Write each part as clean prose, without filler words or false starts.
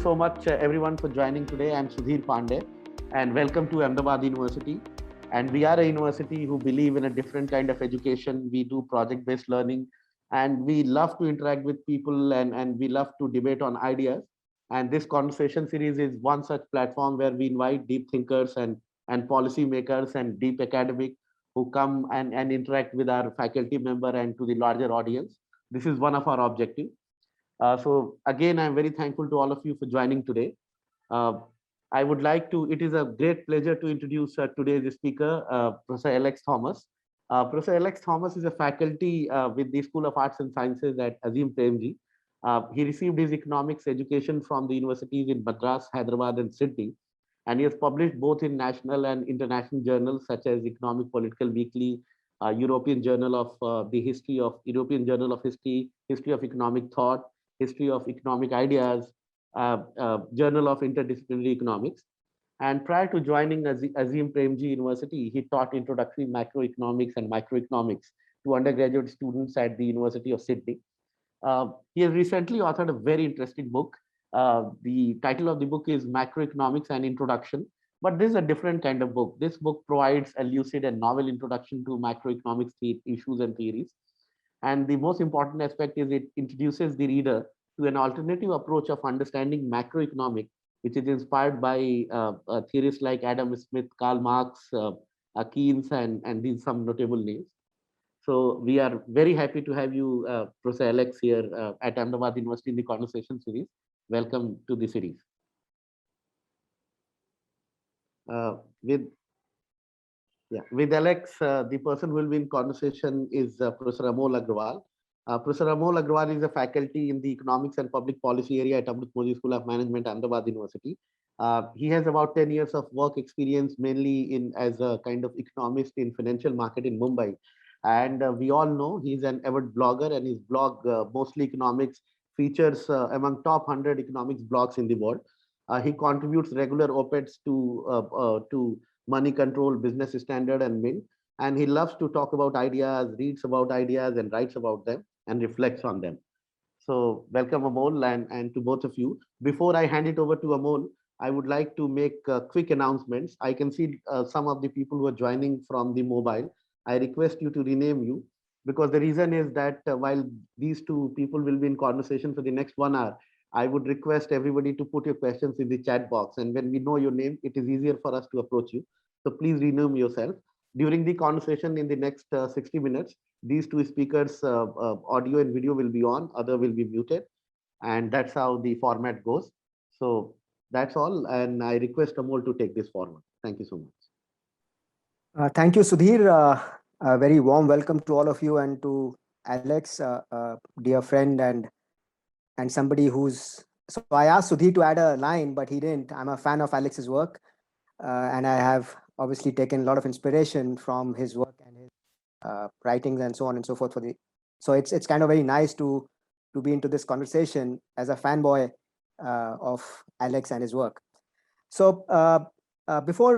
so much, everyone, for joining today. I'm Sudhir Pandey, and welcome to Ahmedabad University. And we are a university who believe in a different kind of education. We do project-based learning, and we love to interact with people, and we love to debate on ideas. And this conversation series is one such platform where we invite deep thinkers and policy makers and deep academic who come and interact with our faculty member and to the larger audience. This is one of our objectives. So again, I'm very thankful to all of you for joining today. Uh, I would like to, it is a great pleasure to introduce today's speaker, Professor Alex Thomas. Professor Alex Thomas is a faculty with the School of Arts and Sciences at Azim Premji. He received his economics education from the universities in Madras, Hyderabad, and Sydney. And he has published both in national and international journals such as Economic Political Weekly, European Journal of the History of European Journal of History, History of Economic Thought, History of Economic Ideas, Journal of Interdisciplinary Economics. And prior to joining Azim Premji University, he taught introductory macroeconomics and microeconomics to undergraduate students at the University of Sydney. He has recently authored a very interesting book. The title of the book is Macroeconomics and Introduction, but this is a different kind of book. This book provides a lucid and novel introduction to macroeconomics issues and theories. And the most important aspect is it introduces the reader to an alternative approach of understanding macroeconomics, which is inspired by theorists like Adam Smith, Karl Marx, Keynes, and these some notable names. So we are very happy to have you, Professor Alex, here at Ahmedabad University in the conversation series. Welcome to the series. With Alex, the person who will be in conversation is Professor Amol Agrawal. Professor Amol Agrawal is a faculty in the economics and public policy area at Amrut School of Management, Ahmedabad University. He has about 10 years of work experience, mainly in as a kind of economist in financial market in Mumbai. And we all know he's an avid blogger, and his blog, Mostly Economics, features among top 100 economics blogs in the world. He contributes regular op-eds to Money Control, Business Standard, and Mint. And he loves to talk about ideas, reads about ideas, and writes about them and reflects on them. So welcome, Amol, and to both of you. Before I hand it over to Amol, I would like to make quick announcements. I can see some of the people who are joining from the mobile. I request you to rename you, because the reason is that while these two people will be in conversation for the next 1 hour, I would request everybody to put your questions in the chat box. And when we know your name, it is easier for us to approach you. So please rename yourself. During the conversation in the next 60 minutes, these two speakers' audio and video will be on, other will be muted. And that's how the format goes. So that's all. And I request Amol to take this forward. Thank you so much. Thank you, Sudhir. A very warm welcome to all of you, and to Alex, dear friend, and somebody who's, so I asked Sudhir to add a line, but he didn't. I'm a fan of Alex's work, and I have obviously taken a lot of inspiration from his work and his writings and so on and so forth. So it's kind of very nice to be into this conversation as a fanboy of Alex and his work. So before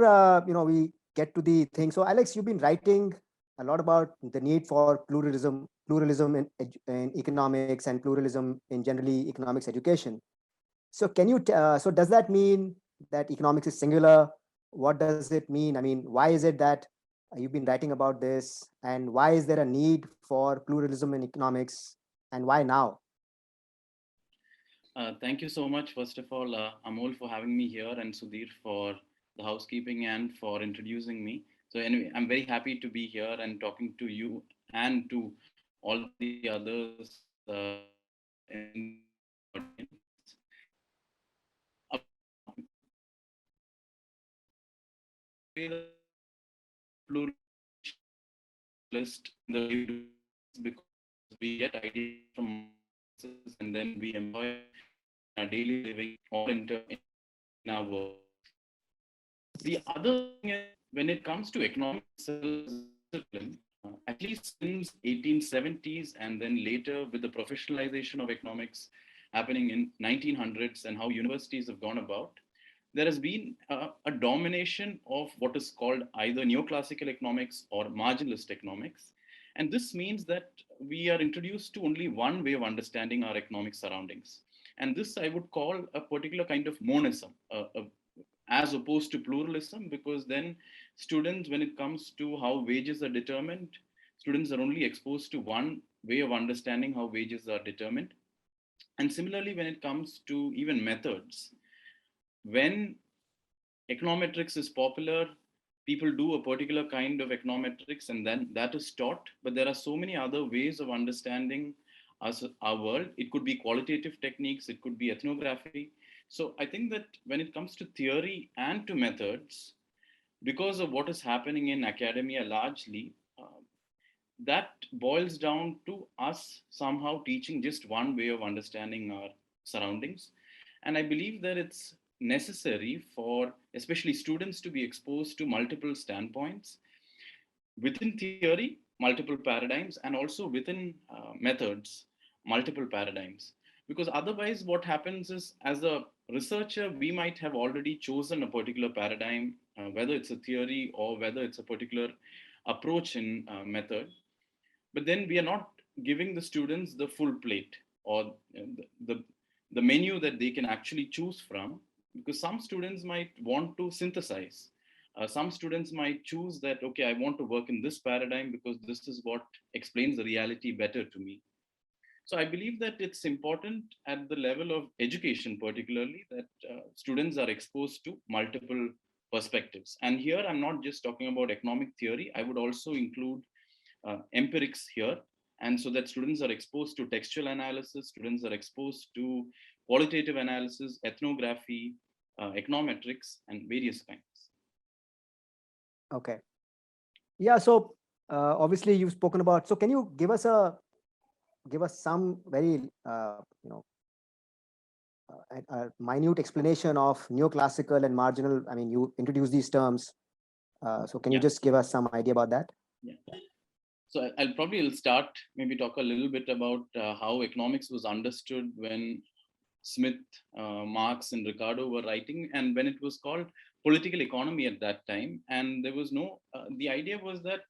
we get to the thing, so Alex, you've been writing a lot about the need for pluralism in economics, and pluralism in generally economics education. So can you, so does that mean that economics is singular? What does it mean? I mean, why is it that you've been writing about this, and why is there a need for pluralism in economics, and why now? Thank you so much, first of all, Amol, for having me here, and Sudhir for the housekeeping and for introducing me. So anyway, I'm very happy to be here and talking to you and to all the others in the audience. Pluralist in the because we get ideas from masses and then we employ our daily living or in our work. The other thing is, when it comes to economic discipline, at least since 1870s, and then later with the professionalization of economics happening in 1900s and how universities have gone about, there has been a domination of what is called either neoclassical economics or marginalist economics. And this means that we are introduced to only one way of understanding our economic surroundings. And this I would call a particular kind of monism, as opposed to pluralism, because then students, when it comes to how wages are determined, students are only exposed to one way of understanding how wages are determined. And similarly, when it comes to even methods, when econometrics is popular, people do a particular kind of econometrics and then that is taught. But there are so many other ways of understanding us, our world. It could be qualitative techniques, it could be ethnography. So I think that when it comes to theory and to methods, because of what is happening in academia largely, that boils down to us somehow teaching just one way of understanding our surroundings. And I believe that it's necessary for especially students to be exposed to multiple standpoints within theory, multiple paradigms, and also within methods, multiple paradigms. Because otherwise, what happens is, as a researcher, we might have already chosen a particular paradigm, whether it's a theory or whether it's a particular approach in method, but then we are not giving the students the full plate or the, the menu that they can actually choose from, because some students might want to synthesize. Some students might choose that, okay, I want to work in this paradigm because this is what explains the reality better to me. So I believe that it's important at the level of education, particularly, that students are exposed to multiple perspectives. And here I'm not just talking about economic theory, I would also include empirics here. And so that students are exposed to textual analysis, students are exposed to qualitative analysis, ethnography, econometrics, and various kinds. Okay. Yeah. So obviously you've spoken about. So can you give us some very a minute explanation of neoclassical and marginal? I mean, you introduced these terms. So can you just give us some idea about that? Yeah. So I'll probably start, maybe talk a little bit about how economics was understood when Smith, Marx, and Ricardo were writing, and when it was called political economy at that time. And there was no, the idea was that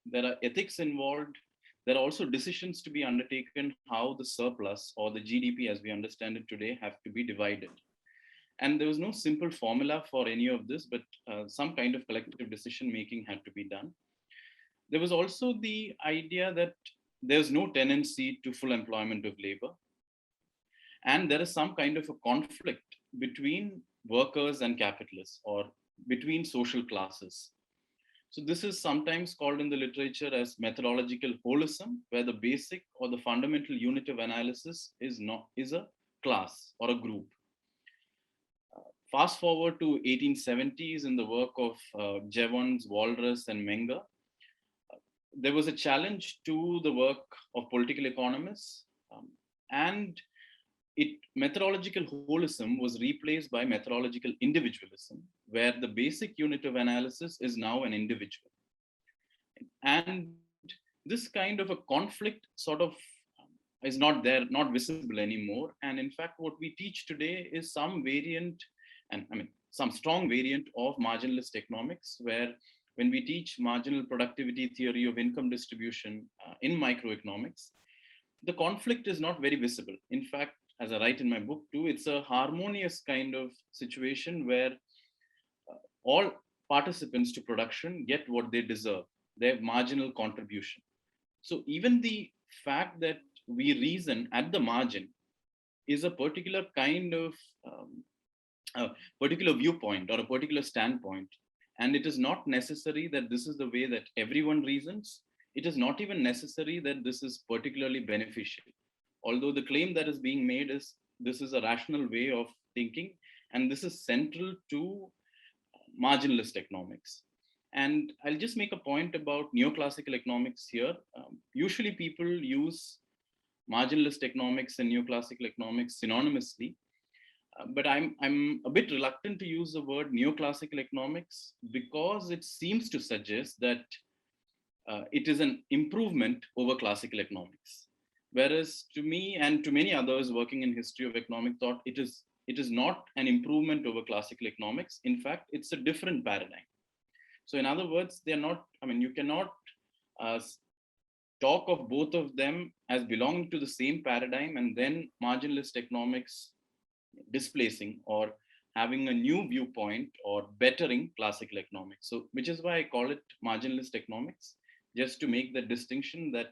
there are ethics involved. There are also decisions to be undertaken how the surplus or the GDP as we understand it today have to be divided. And there was no simple formula for any of this, but some kind of collective decision making had to be done. There was also the idea that there's no tendency to full employment of labor. And there is some kind of a conflict between workers and capitalists or between social classes. So this is sometimes called in the literature as methodological holism, where the basic or the fundamental unit of analysis is a class or a group. Fast forward to 1870s in the work of Jevons, Walras, and Menger, there was a challenge to the work of political economists, and methodological holism was replaced by methodological individualism, where the basic unit of analysis is now an individual. And this kind of a conflict sort of is not there, not visible anymore. And in fact, what we teach today is some variant, and I mean, some strong variant of marginalist economics, where when we teach marginal productivity theory of income distribution in microeconomics, the conflict is not very visible. In fact, as I write in my book too, it's a harmonious kind of situation where all participants to production get what they deserve, their marginal contribution. So even the fact that we reason at the margin is a particular kind of a particular viewpoint or a particular standpoint. And it is not necessary that this is the way that everyone reasons. It is not even necessary that this is particularly beneficial. Although the claim that is being made is this is a rational way of thinking, and this is central to marginalist economics. And I'll just make a point about neoclassical economics here. Usually people use marginalist economics and neoclassical economics synonymously. But I'm a bit reluctant to use the word neoclassical economics because it seems to suggest that it is an improvement over classical economics. Whereas to me and to many others working in history of economic thought, it is not an improvement over classical economics. In fact, it's a different paradigm. So in other words, they're not, I mean, you cannot talk of both of them as belonging to the same paradigm, and then marginalist economics displacing or having a new viewpoint or bettering classical economics. So, which is why I call it marginalist economics, just to make the distinction that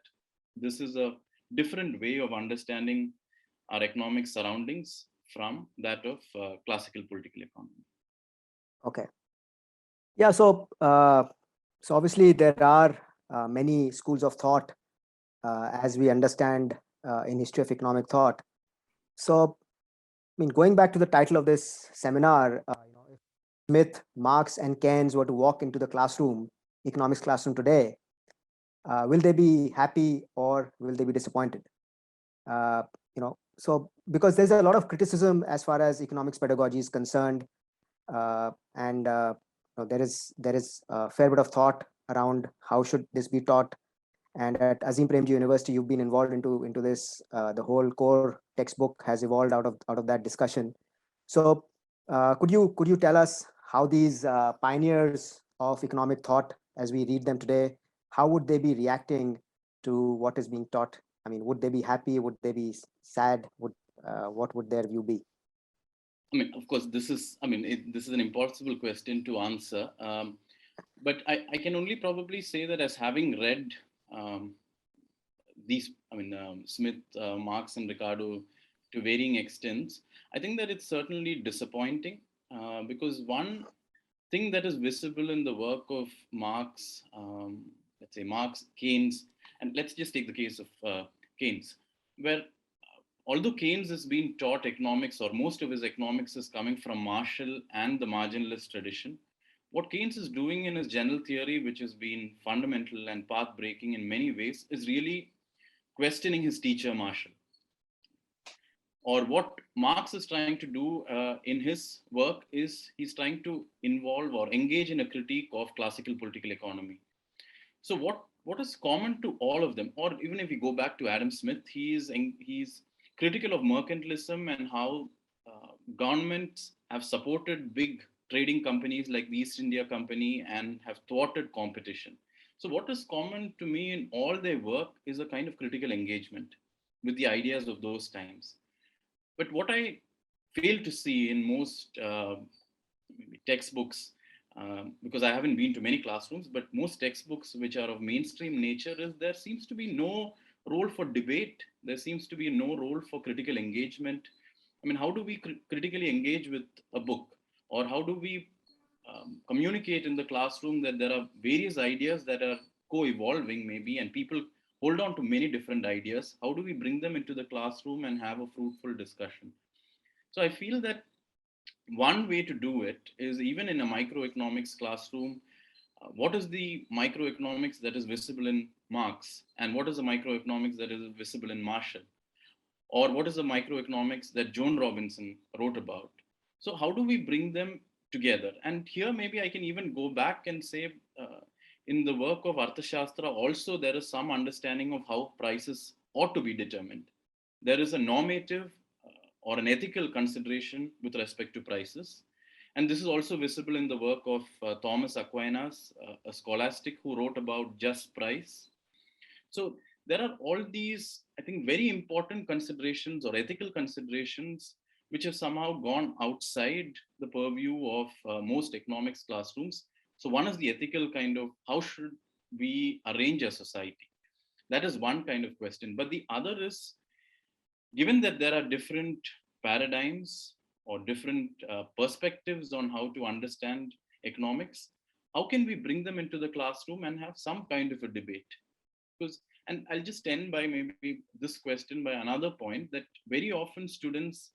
this is a different way of understanding our economic surroundings from that of classical political economy. Okay. Yeah. So obviously there are many schools of thought as we understand in history of economic thought. So, I mean, going back to the title of this seminar, if Smith, Marx, and Keynes were to walk into the classroom, economics classroom today, will they be happy or will they be disappointed? So because there's a lot of criticism as far as economics pedagogy is concerned, and there is a fair bit of thought around how should this be taught. And at Azim Premji University, you've been involved into this. The whole core textbook has evolved out of that discussion. So, could you tell us how these pioneers of economic thought, as we read them today, how would they be reacting to what is being taught? I mean, would they be happy? Would they be sad? What would their view be? I mean, of course, this is an impossible question to answer. But I can only probably say that as having read um, Smith, Marx, and Ricardo to varying extents, I think that it's certainly disappointing because one thing that is visible in the work of Marx, let's say Marx, Keynes, and let's just take the case of Keynes, where although Keynes has been taught economics, or most of his economics is coming from Marshall and the marginalist tradition, what Keynes is doing in his general theory, which has been fundamental and path breaking in many ways, is really questioning his teacher Marshall. Or what Marx is trying to do in his work is he's trying to involve or engage in a critique of classical political economy. So what is common to all of them, or even if we go back to Adam Smith, he's critical of mercantilism and how governments have supported big trading companies like the East India Company and have thwarted competition. So what is common to me in all their work is a kind of critical engagement with the ideas of those times. But what I fail to see in most textbooks, because I haven't been to many classrooms, but most textbooks which are of mainstream nature, is there seems to be no role for debate. There seems to be no role for critical engagement. I mean, how do we critically engage with a book? Or how do we communicate in the classroom that there are various ideas that are co-evolving maybe, and people hold on to many different ideas? How do we bring them into the classroom and have a fruitful discussion? So I feel that one way to do it is, even in a microeconomics classroom, what is the microeconomics that is visible in Marx, and what is the microeconomics that is visible in Marshall, or what is the microeconomics that Joan Robinson wrote about? So how do we bring them together? And here maybe I can even go back and say, in the work of Arthashastra also, there is some understanding of how prices ought to be determined. There is a normative or an ethical consideration with respect to prices. And this is also visible in the work of Thomas Aquinas, a scholastic who wrote about just price. So there are all these, I think, very important considerations or ethical considerations which have somehow gone outside the purview of most economics classrooms. So one is the ethical kind of, how should we arrange a society? That is one kind of question. But the other is, given that there are different paradigms or different perspectives on how to understand economics, how can we bring them into the classroom and have some kind of a debate? Because, and I'll just end by maybe this question by another point, that very often students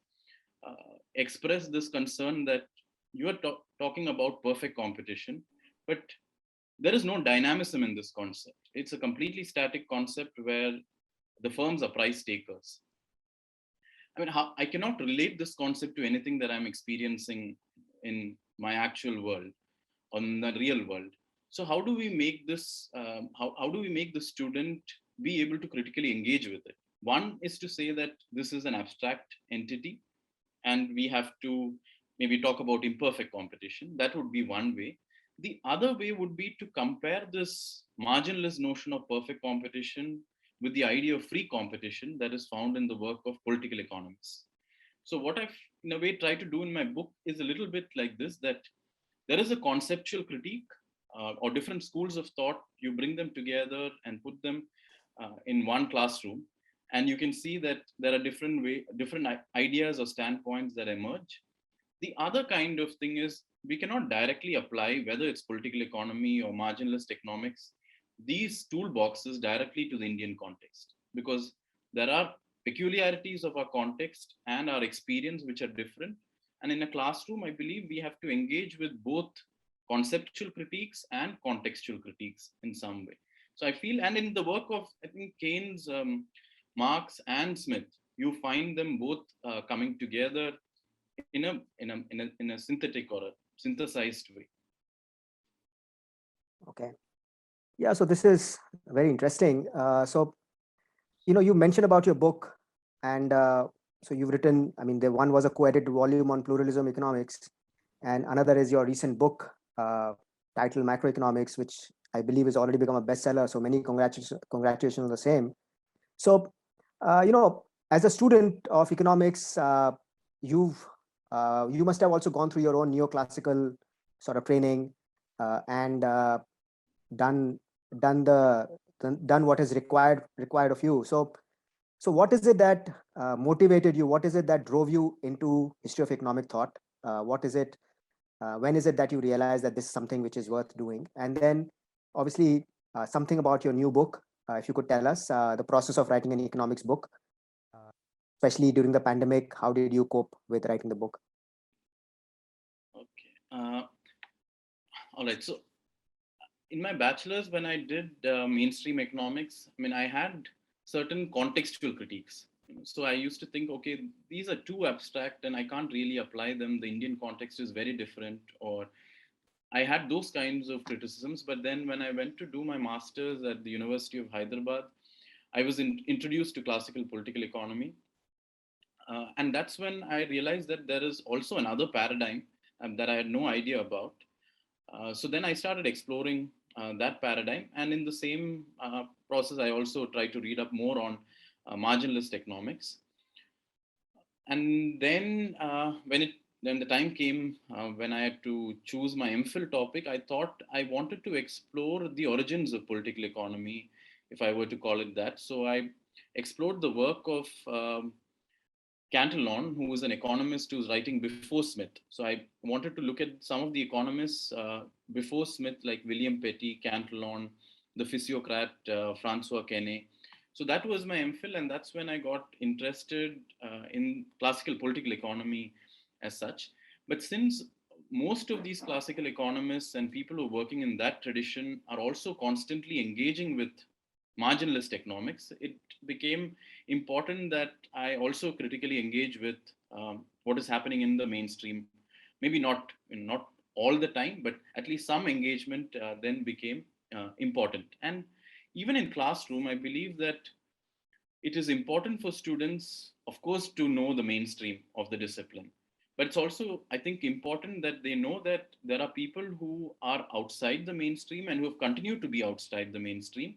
express this concern that you are talking about perfect competition, but there is no dynamism in this concept. It's a completely static concept where the firms are price takers. I mean, I cannot relate this concept to anything that I'm experiencing in my actual world, on the real world. So how do we make this, how do we make the student be able to critically engage with it? One is to say that this is an abstract entity and we have to maybe talk about imperfect competition. That would be one way. The other way would be to compare this marginalist notion of perfect competition with the idea of free competition that is found in the work of political economists. So what I've in a way tried to do in my book is a little bit like this, that there is a conceptual critique or different schools of thought. You bring them together and put them in one classroom, and you can see that there are different ideas or standpoints that emerge. The other kind of thing is we cannot directly apply whether it's political economy or marginalist economics, these toolboxes directly to the Indian context, because there are peculiarities of our context and our experience which are different. And in a classroom, I believe we have to engage with both conceptual critiques and contextual critiques in some way. So I feel, and in the work of, I think, Keynes, Marx, and Smith, you find them both coming together in a synthetic or a synthesized way. Okay. Yeah, so this is very interesting. So, you mentioned about your book, and so you've written, I mean, the one was a co-edited volume on pluralism economics, and another is your recent book titled Macroeconomics, which I believe has already become a bestseller. So many congratulations on the same. So, as a student of economics, you must have also gone through your own neoclassical sort of training and done done what is required of you. So what is it that motivated you? What is it that drove you into history of economic thought? What is it? When is it that you realize that this is something which is worth doing? And then, obviously, something about your new book. If you could tell us the process of writing an economics book, especially during the pandemic. How did you cope with writing the book? Okay. All right. So in my bachelor's, when I did mainstream economics, I mean, I had certain contextual critiques. So I used to think, okay, these are too abstract and I can't really apply them. The Indian context is very different, or I had those kinds of criticisms. But then when I went to do my master's at the University of Hyderabad, I was introduced to classical political economy. And that's when I realized that there is also another paradigm that I had no idea about. So then I started exploring that paradigm. And in the same process, I also tried to read up more on marginalist economics. And then when the time came when I had to choose my MPhil topic, I thought I wanted to explore the origins of political economy, if I were to call it that. So I explored the work of Cantillon, who was an economist who was writing before Smith. So I wanted to look at some of the economists before Smith, like William Petty, Cantillon, the physiocrat Francois Quesnay. So that was my MPhil, and that's when I got interested in classical political economy as such. But since most of these classical economists and people who are working in that tradition are also constantly engaging with marginalist economics, it became important that I also critically engage with what is happening in the mainstream. Maybe not all the time, but at least some engagement then became important. And even in classroom, I believe that it is important for students, of course, to know the mainstream of the discipline. But it's also, I think, important that they know that there are people who are outside the mainstream and who have continued to be outside the mainstream,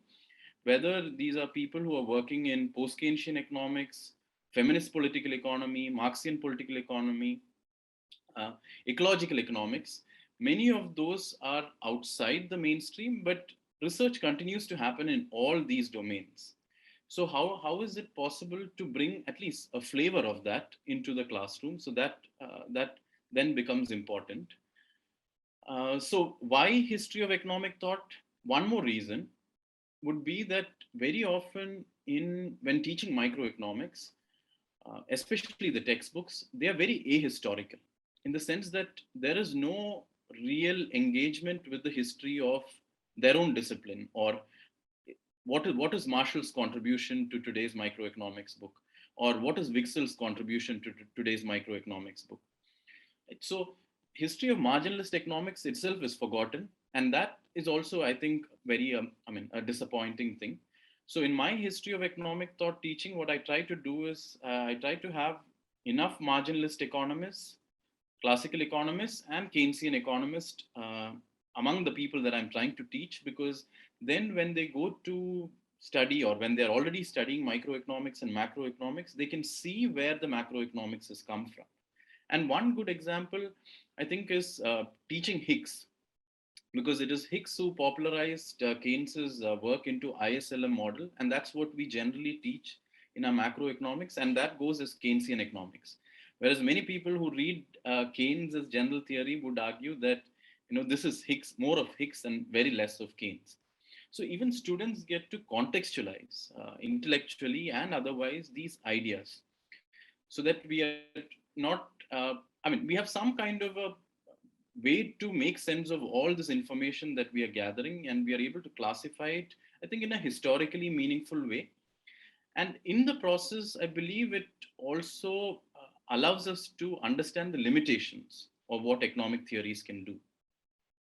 whether these are people who are working in post-Keynesian economics, feminist political economy, Marxian political economy, ecological economics. Many of those are outside the mainstream, but research continues to happen in all these domains. So how is it possible to bring at least a flavor of that into the classroom, so that that then becomes important? So why history of economic thought? One more reason would be that very often in when teaching microeconomics, especially the textbooks, they are very ahistorical in the sense that there is no real engagement with the history of their own discipline, or what is Marshall's contribution to today's microeconomics book, or what is Wixell's contribution to today's microeconomics book. So history of marginalist economics itself is forgotten, and that is also, I think, very a disappointing thing. So in my history of economic thought teaching, what I try to do is I try to have enough marginalist economists, classical economists, and Keynesian economists among the people that I'm trying to teach, because then when they go to study, or when they're already studying microeconomics and macroeconomics, they can see where the macroeconomics has come from. And one good example, I think, is teaching Hicks, because it is Hicks who popularized Keynes's work into ISLM model, and that's what we generally teach in our macroeconomics, and that goes as Keynesian economics. Whereas many people who read Keynes as general theory would argue that this is Hicks, more of Hicks and very less of Keynes. So even students get to contextualize intellectually and otherwise these ideas, so that we are not. We have some kind of a way to make sense of all this information that we are gathering, and we are able to classify it, I think, in a historically meaningful way. And in the process, I believe it also allows us to understand the limitations of what economic theories can do.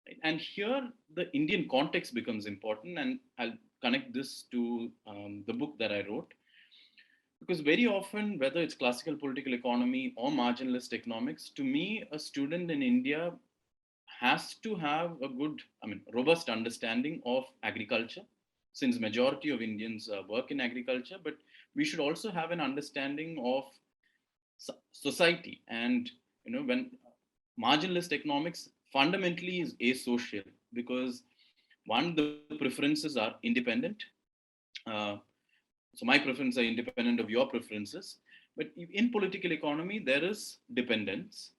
Right? And here, the Indian context becomes important, and I'll connect this to the book that I wrote. Because very often, whether it's classical political economy or marginalist economics, to me, a student in India has to have a good, robust understanding of agriculture, since majority of Indians work in agriculture, but we should also have an understanding of society. And, when marginalist economics fundamentally is asocial, because one, the preferences are independent. Uh, so my preferences are independent of your preferences. But in political economy, there is dependence.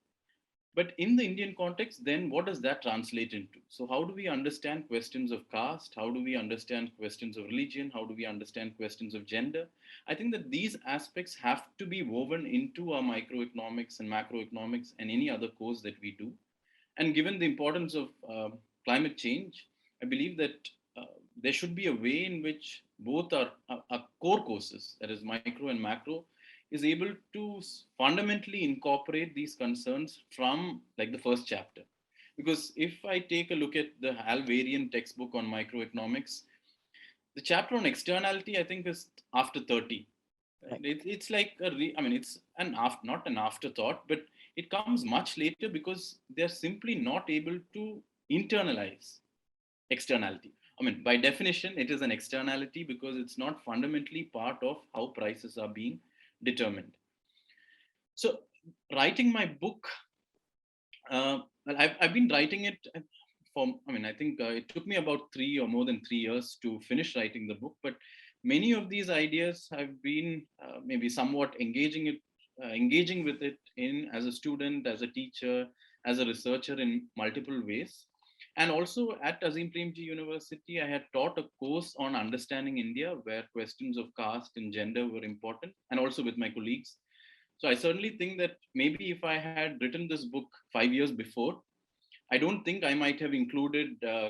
But in the Indian context, then what does that translate into? So, how do we understand questions of caste? How do we understand questions of religion? How do we understand questions of gender? I think that these aspects have to be woven into our microeconomics and macroeconomics and any other course that we do. And given the importance of climate change, I believe that there should be a way in which both our core courses, that is micro and macro, is able to fundamentally incorporate these concerns from like the first chapter. Because if I take a look at the Hal Varian textbook on microeconomics, the chapter on externality, I think, is after 30. Right? It's like it's not an afterthought, but it comes much later because they're simply not able to internalize externality. By definition, it is an externality because it's not fundamentally part of how prices are being determined. So, writing my book, I've been writing it for, I think it took me about 3 or more than 3 years to finish writing the book, but many of these ideas have been maybe somewhat engaging with it in as a student, as a teacher, as a researcher in multiple ways. And also at Azim Premji University, I had taught a course on understanding India where questions of caste and gender were important, and also with my colleagues. So I certainly think that maybe if I had written this book 5 years before, I don't think I might have included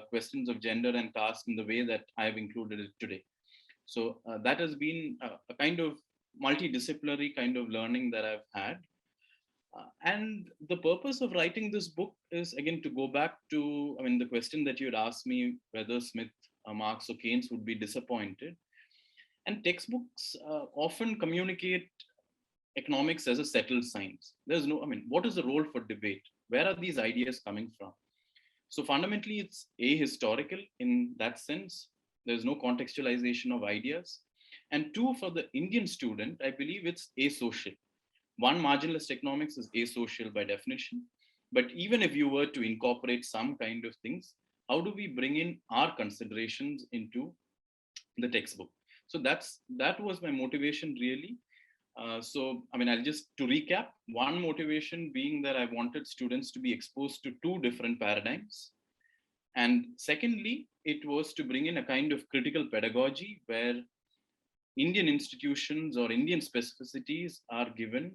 questions of gender and caste in the way that I have included it today. So that has been a kind of multidisciplinary kind of learning that I've had. And the purpose of writing this book is, again, to go back to, the question that you had asked me, whether Smith, Marx, or Keynes would be disappointed. And textbooks often communicate economics as a settled science. There's no, what is the role for debate? Where are these ideas coming from? So fundamentally, it's ahistorical in that sense. There's no contextualization of ideas. And two, for the Indian student, I believe it's asocial. One, marginalist economics is asocial by definition. But even if you were to incorporate some kind of things, how do we bring in our considerations into the textbook? So that was my motivation, really. I'll just, to recap, one motivation being that I wanted students to be exposed to two different paradigms. And secondly, it was to bring in a kind of critical pedagogy where Indian institutions or Indian specificities are given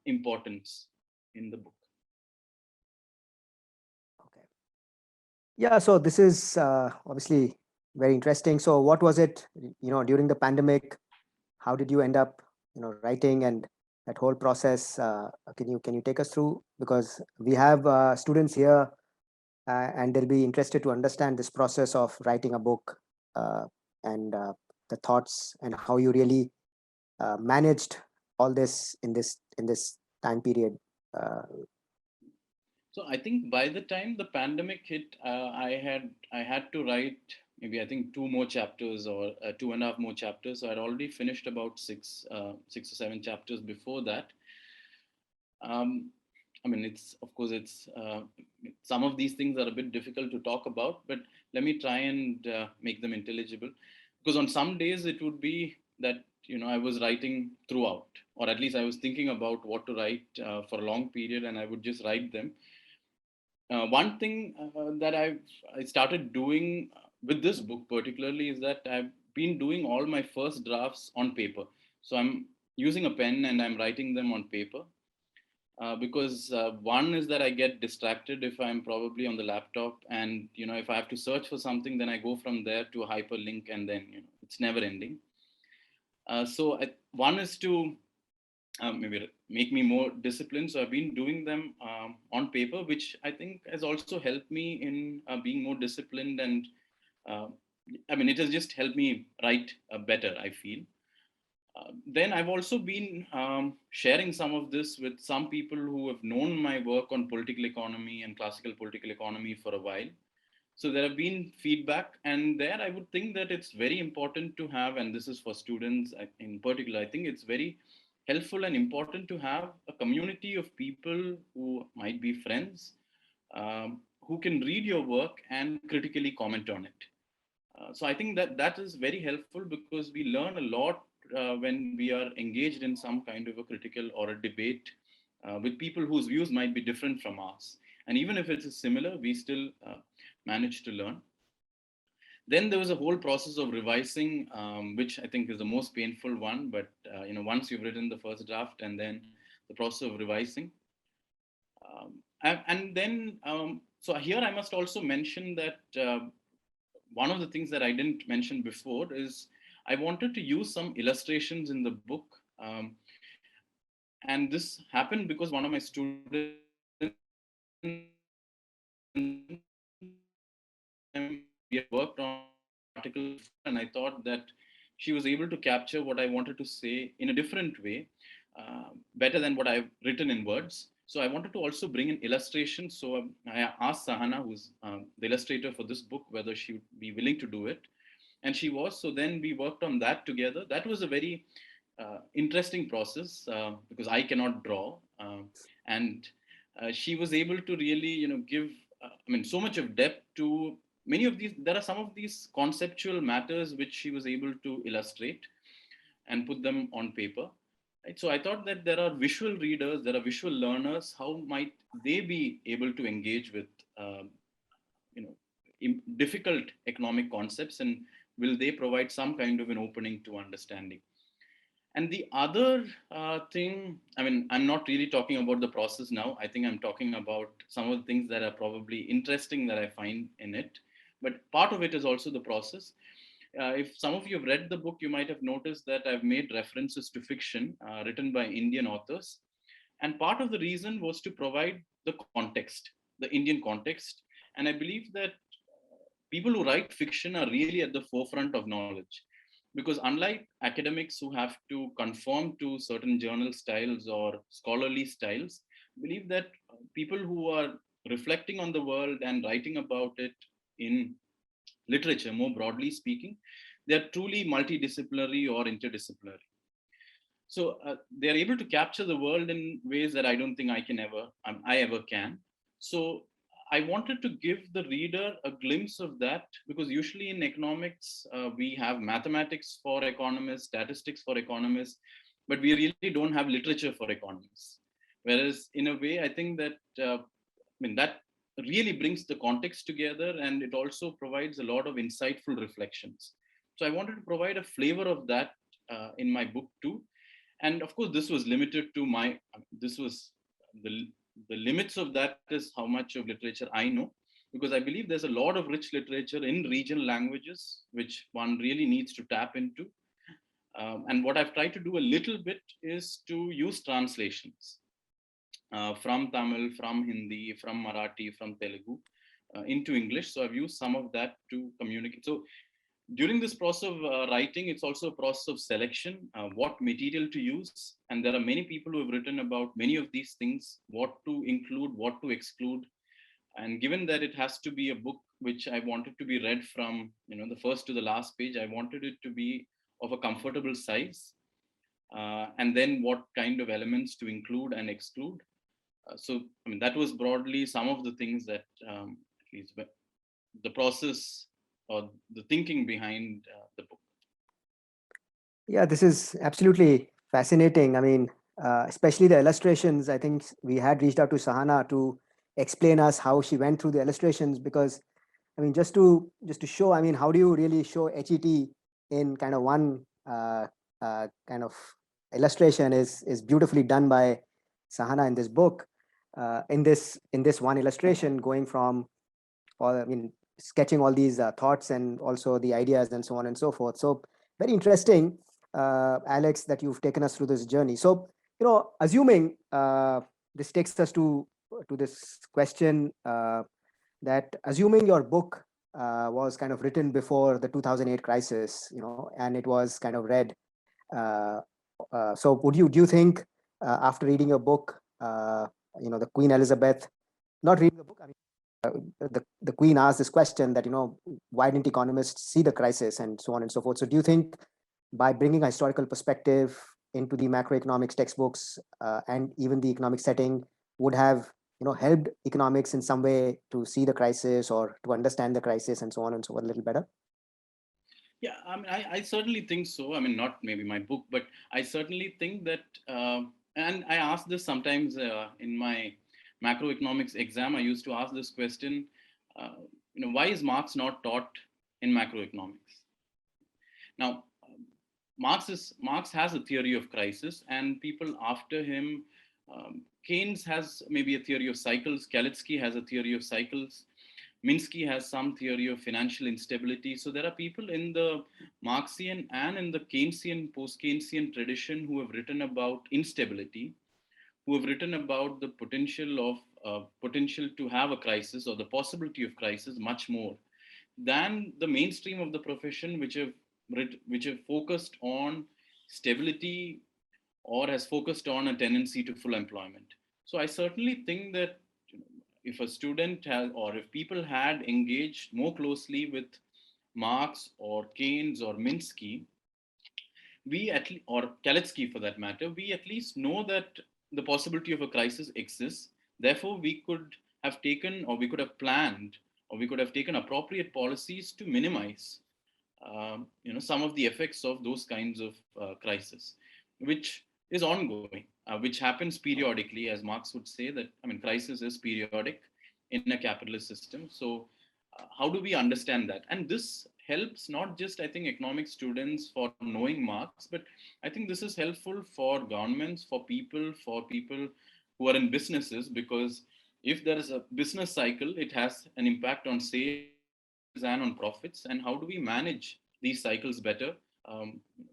importance in the book. Okay. Yeah, so this is obviously very interesting. So what was it, during the pandemic, how did you end up, writing and that whole process? Can you take us through? Because we have students here and they'll be interested to understand this process of writing a book and the thoughts and how you really managed all this in this time period. So I think by the time the pandemic hit, I had to write maybe I think two more chapters or two and a half more chapters. So I'd already finished about six or seven chapters before that. Um, I mean, it's of course it's some of these things are a bit difficult to talk about, but let me try and make them intelligible. Because on some days it would be that I was writing throughout, or at least I was thinking about what to write for a long period, and I would just write them. One thing that I started doing with this book particularly is that I've been doing all my first drafts on paper. So I'm using a pen and I'm writing them on paper because one is that I get distracted if I'm probably on the laptop, and if I have to search for something, then I go from there to a hyperlink, and then it's never ending. One is to maybe make me more disciplined. So I've been doing them on paper, which I think has also helped me in being more disciplined. And uh, I mean, it has just helped me write better, I feel. Then I've also been sharing some of this with some people who have known my work on political economy and classical political economy for a while. So there have been feedback, and there I would think that it's very important to have, and this is for students in particular, I think it's very helpful and important to have a community of people who might be friends, who can read your work and critically comment on it. So I think that that is very helpful because we learn a lot when we are engaged in some kind of a critical or a debate with people whose views might be different from ours. And even if it is similar, we still manage to learn. Then there was a whole process of revising, which I think is the most painful one. But once you've written the first draft, and then the process of revising, and then so here I must also mention that one of the things that I didn't mention before is I wanted to use some illustrations in the book. And this happened because one of my students we had worked on article, and I thought that she was able to capture what I wanted to say in a different way, better than what I've written in words. So I wanted to also bring in illustrations. So I asked Sahana, who's the illustrator for this book, whether she would be willing to do it, and she was. So then we worked on that together. That was a very interesting process because I cannot draw, and she was able to really, give I mean, so much of depth to many of these. There are some of these conceptual matters which she was able to illustrate and put them on paper. Right? So I thought that there are visual readers, there are visual learners. How might they be able to engage with, you know, difficult economic concepts, and will they provide some kind of an opening to understanding? And the other thing, I mean, I'm not really talking about the process now. I think I'm talking about some of the things that are probably interesting that I find in it. But part of it is also the process. If some of you have read the book, you might have noticed that I've made references to fiction written by Indian authors. And part of the reason was to provide the context, the Indian context. And I believe that people who write fiction are really at the forefront of knowledge, because unlike academics who have to conform to certain journal styles or scholarly styles, I believe that people who are reflecting on the world and writing about it in literature, more broadly speaking, they are truly multidisciplinary or interdisciplinary. So they are able to capture the world in ways that I don't think I ever can. So I wanted to give the reader a glimpse of that, because usually in economics we have mathematics for economists, statistics for economists, but we really don't have literature for economists. Whereas in a way, I think that that really brings the context together, and it also provides a lot of insightful reflections. So I wanted to provide a flavor of that in my book too. And of course this was limited to this was the the limits of that is how much of literature I know, because I believe there's a lot of rich literature in regional languages which one really needs to tap into. And what I've tried to do a little bit is to use translations from Tamil, from Hindi, from Marathi, from Telugu into English. So I've used some of that to communicate. So During this process of writing, it's also a process of selection, what material to use. And there are many people who have written about many of these things, what to include, what to exclude. And given that it has to be a book which I wanted to be read from, the first to the last page, I wanted it to be of a comfortable size. And then what kind of elements to include and exclude. So, I mean, that was broadly some of the things that at least the process or the thinking behind the book. Yeah, this is absolutely fascinating. I mean, especially the illustrations. I think we had reached out to Sahana to explain us how she went through the illustrations, because I mean, just to show, I mean, how do you really show HET in kind of one kind of illustration is beautifully done by Sahana in this book. In this one illustration, going from all, I mean, sketching all these thoughts and also the ideas and so on and so forth. So very interesting, Alex, that you've taken us through this journey. So, assuming this takes us to this question, that assuming your book was kind of written before the 2008 crisis, and it was kind of read. So do you think after reading your book, the Queen Elizabeth, not reading the book, I mean, the Queen asked this question that, why didn't economists see the crisis and so on and so forth. So do you think by bringing a historical perspective into the macroeconomics textbooks and even the economic setting would have helped economics in some way to see the crisis or to understand the crisis and so on and so forth a little better? Yeah, I mean, I certainly think so. I mean, not maybe my book, but I certainly think that, and I ask this sometimes in my macroeconomics exam. I used to ask this question, why is Marx not taught in macroeconomics? Now, Marx has a theory of crisis, and people after him, Keynes has maybe a theory of cycles, Kalitsky has a theory of cycles, Minsky has some theory of financial instability. So there are people in the Marxian and in the Keynesian, post-Keynesian tradition who have written about instability, who have written about the potential to have a crisis or the possibility of crisis much more than the mainstream of the profession, which have focused on stability or has focused on a tendency to full employment. So I certainly think that if a student has, or if people had engaged more closely with Marx or Keynes or Minsky, or Kalitsky for that matter, we at least know that the possibility of a crisis exists. Therefore, we could have taken, or we could have planned, or we could have taken appropriate policies to minimize, some of the effects of those kinds of crisis, which is ongoing, which happens periodically, as Marx would say that, I mean, crisis is periodic in a capitalist system. So how do we understand that? And this helps not just, I think, economic students for knowing Marx, but I think this is helpful for governments, for people who are in businesses, because if there is a business cycle, it has an impact on sales and on profits. And how do we manage these cycles better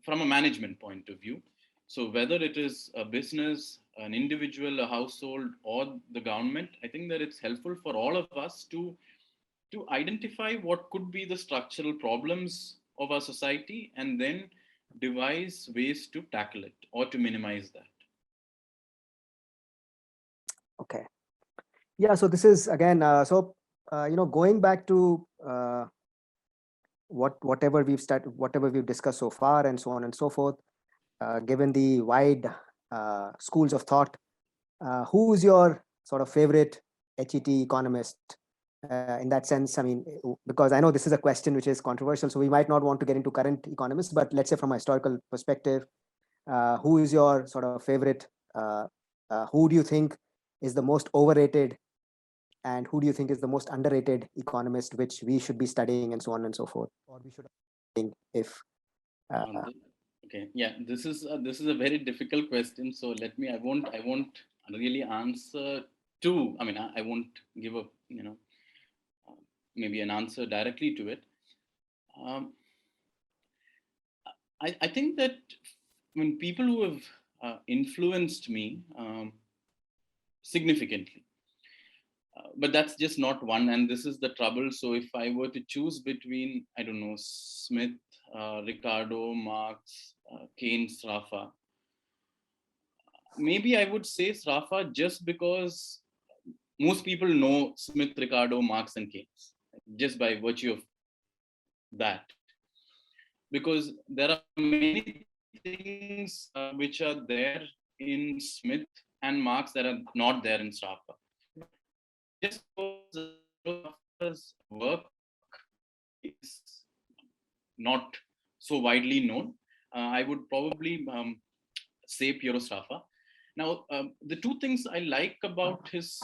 from a management point of view? So whether it is a business, an individual, a household, or the government, I think that it's helpful for all of us to identify what could be the structural problems of our society and then devise ways to tackle it or to minimize that. Okay. Yeah, so this is again, going back to whatever we've discussed so far and so on and so forth, given the wide schools of thought, who's your sort of favorite HET economist? In that sense, I mean, because I know this is a question which is controversial, so we might not want to get into current economists, but let's say from a historical perspective, who is your sort of favorite? Who do you think is the most overrated, and who do you think is the most underrated economist, which we should be studying and so on and so forth, or we should think if? Okay, yeah, this is a very difficult question. So I won't really answer to. I mean, I won't give a maybe an answer directly to it. I think that when people who have influenced me significantly, But that's just not one, and this is the trouble. So if I were to choose between, I don't know, Smith, Ricardo, Marx, Keynes, Rafa, maybe I would say Rafa, just because most people know Smith, Ricardo, Marx, and Keynes, just by virtue of that, because there are many things which are there in Smith and Marx that are not there in Rafa. Just because work is not so widely known, I would probably say Piero Sraffa. Now, the two things I like about his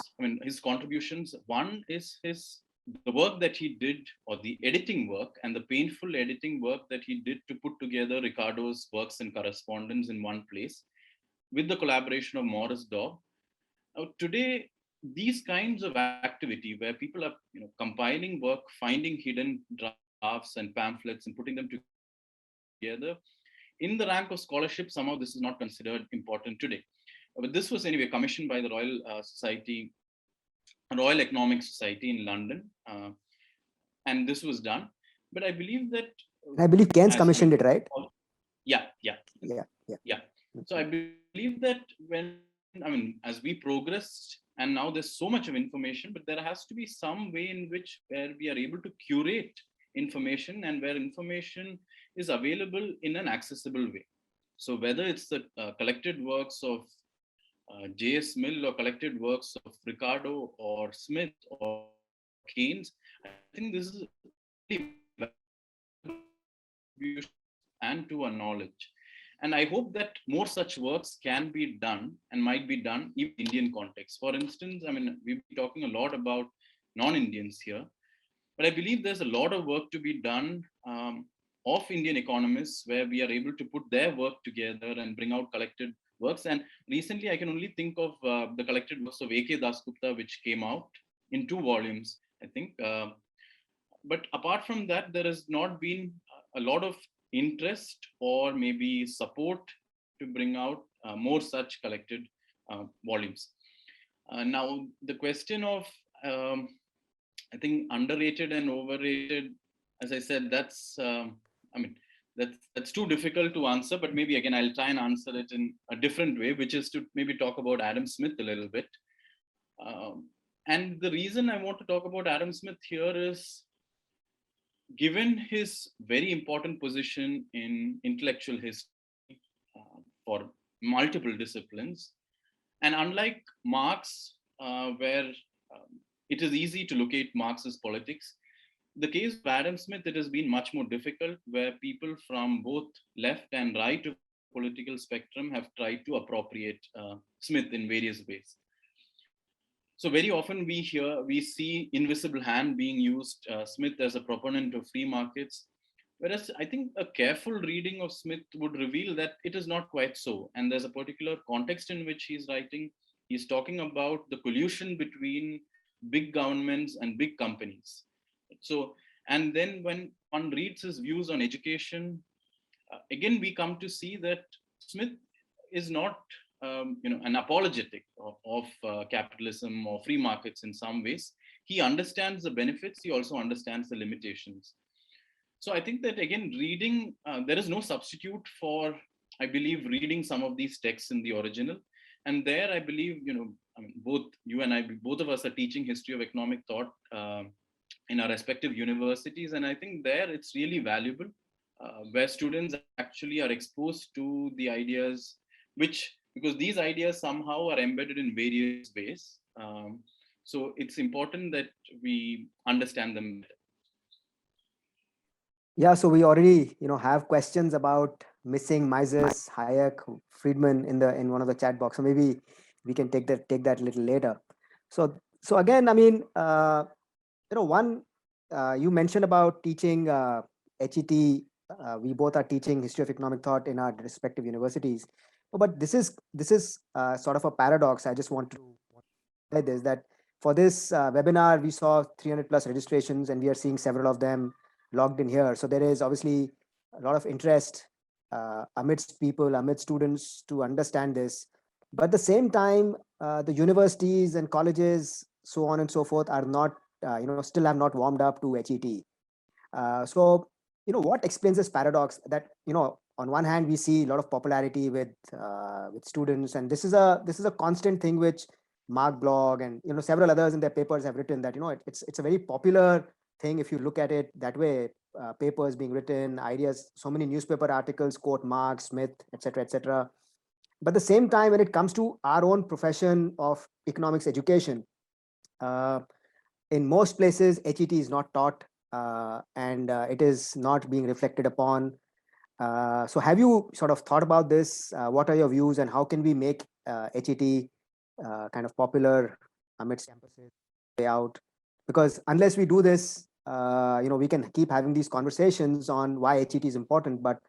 contributions, one is the work that he did, or the editing work, and the painful editing work that he did to put together Ricardo's works and correspondence in one place with the collaboration of Morris Daub. Now, today, these kinds of activity where people are compiling work, finding hidden drafts and pamphlets and putting them together in the rank of scholarship, somehow this is not considered important today. But this was anyway commissioned by the Royal Economic Society in London, and this was done. But I believe that I believe Keynes commissioned it, right? Yeah. Yeah. So I believe that as we progressed, and now there's so much of information, but there has to be some way in which where we are able to curate information, and where information is available in an accessible way. So whether it's the collected works of J.S. Mill, or collected works of Ricardo or Smith or Keynes, I think this is and to our knowledge. And I hope that more such works can be done and might be done in Indian context. For instance, we've been talking a lot about non-Indians here, but I believe there's a lot of work to be done of Indian economists, where we are able to put their work together and bring out collected works. And recently, I can only think of the collected works of A.K. Dasgupta, which came out in 2 volumes, I think. But apart from that, there has not been a lot of interest or maybe support to bring out more such collected volumes. Now, the question of, I think, underrated and overrated, as I said, that's too difficult to answer, but maybe again, I'll try and answer it in a different way, which is to maybe talk about Adam Smith a little bit. And the reason I want to talk about Adam Smith here is, given his very important position in intellectual history for multiple disciplines, and unlike Marx, where it is easy to locate Marx's politics, the case of Adam Smith, it has been much more difficult, where people from both left and right of the political spectrum have tried to appropriate Smith in various ways. So very often we see invisible hand being used, Smith as a proponent of free markets, whereas I think a careful reading of Smith would reveal that it is not quite so. And there's a particular context in which he's writing. He's talking about the collusion between big governments and big companies. So, and then when one reads his views on education, again, we come to see that Smith is not an apologetic of capitalism or free markets in some ways. He understands the benefits, he also understands the limitations. So I think that, again, reading, there is no substitute for, I believe, reading some of these texts in the original. And there, I believe, both you and I, both of us are teaching history of economic thought in our respective universities. And I think there it's really valuable, where students actually are exposed to the ideas, because these ideas somehow are embedded in various ways. So it's important that we understand them better. Yeah, so we already have questions about missing Mises, Hayek, Friedman in one of the chat box. So maybe we can take that a little later. So again, one you mentioned about teaching HET. We both are teaching history of economic thought in our respective universities. But this is sort of a paradox. I just want to say this, that for this webinar, we saw 300 plus registrations, and we are seeing several of them logged in here. So there is obviously a lot of interest amidst students to understand this. But at the same time, the universities and colleges so on and so forth, are not, still have not warmed up to HET. So, what explains this paradox that, on one hand, we see a lot of popularity with students, and this is a constant thing which Mark Blog and several others in their papers have written, that it's a very popular thing if you look at it that way. Papers being written, ideas, so many newspaper articles quote Marx, Smith, etc., etc. But at the same time, when it comes to our own profession of economics education, uh, in most places HET is not taught, and it is not being reflected upon. So have you sort of thought about this? What are your views, and how can we make HET kind of popular amidst campuses way out? Because unless we do this, we can keep having these conversations on why HET is important, but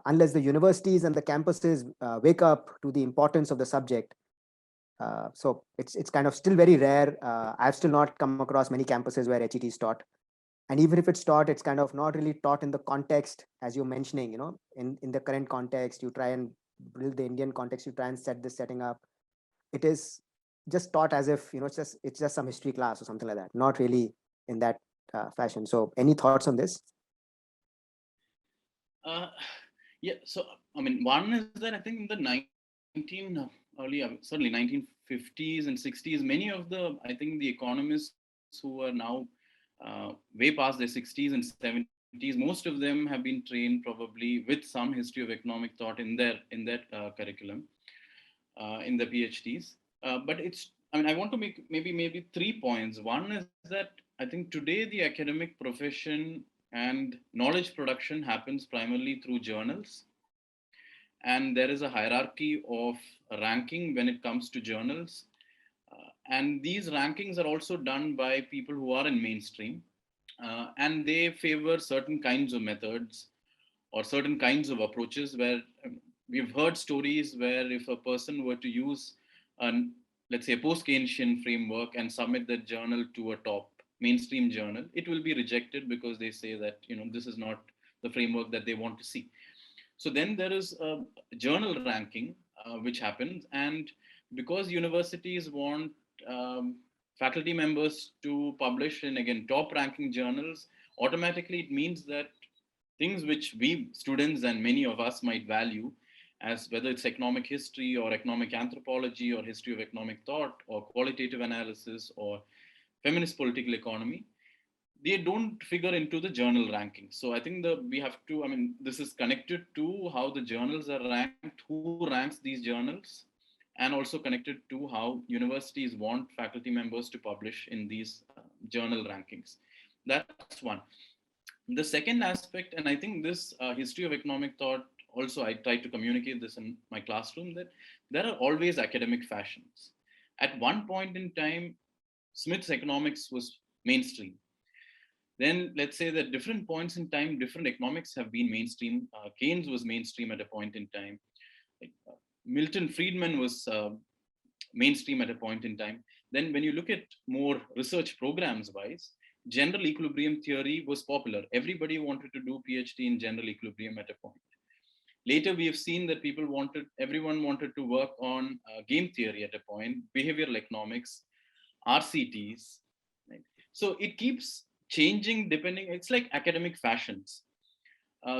unless the universities and the campuses wake up to the importance of the subject, so it's kind of still very rare. I've still not come across many campuses where HET is taught. And even if it's taught, it's kind of not really taught in the context, as you're mentioning, in the current context. You try and build the Indian context, you try and set this setting up. It is just taught as if, it's just some history class or something like that, not really in that fashion. So any thoughts on this? Uh, yeah, so I mean, one is that I think in the certainly 1950s and 60s, many of I think the economists who are now way past their 60s and 70s, most of them have been trained probably with some history of economic thought in their curriculum, in the PhDs. But I mean, I want to make maybe 3 points. One is that I think today the academic profession and knowledge production happens primarily through journals, and there is a hierarchy of ranking when it comes to journals. And these rankings are also done by people who are in mainstream, and they favor certain kinds of methods or certain kinds of approaches where we've heard stories where if a person were to use let's say a post-Keynesian framework and submit that journal to a top mainstream journal, it will be rejected because they say that this is not the framework that they want to see. So then there is a journal ranking which happens, and because universities want faculty members to publish in, again, top ranking journals, automatically it means that things which we students and many of us might value, as whether it's economic history or economic anthropology or history of economic thought or qualitative analysis or feminist political economy, they don't figure into the journal rankings. So I think we have to, I mean, this is connected to how the journals are ranked, who ranks these journals, and also connected to how universities want faculty members to publish in these journal rankings. That's one. The second aspect, and I think this history of economic thought, also I try to communicate this in my classroom, that there are always academic fashions. At one point in time, Smith's economics was mainstream. Then let's say that different points in time, different economics have been mainstream. Keynes was mainstream at a point in time. Like, Milton Friedman was mainstream at a point in time. Then when you look at more research programs wise, general equilibrium theory was popular. Everybody wanted to do PhD in general equilibrium at a point. Later, we have seen that everyone wanted to work on game theory at a point, behavioral economics, RCTs. Right? So it keeps changing depending, it's like academic fashions.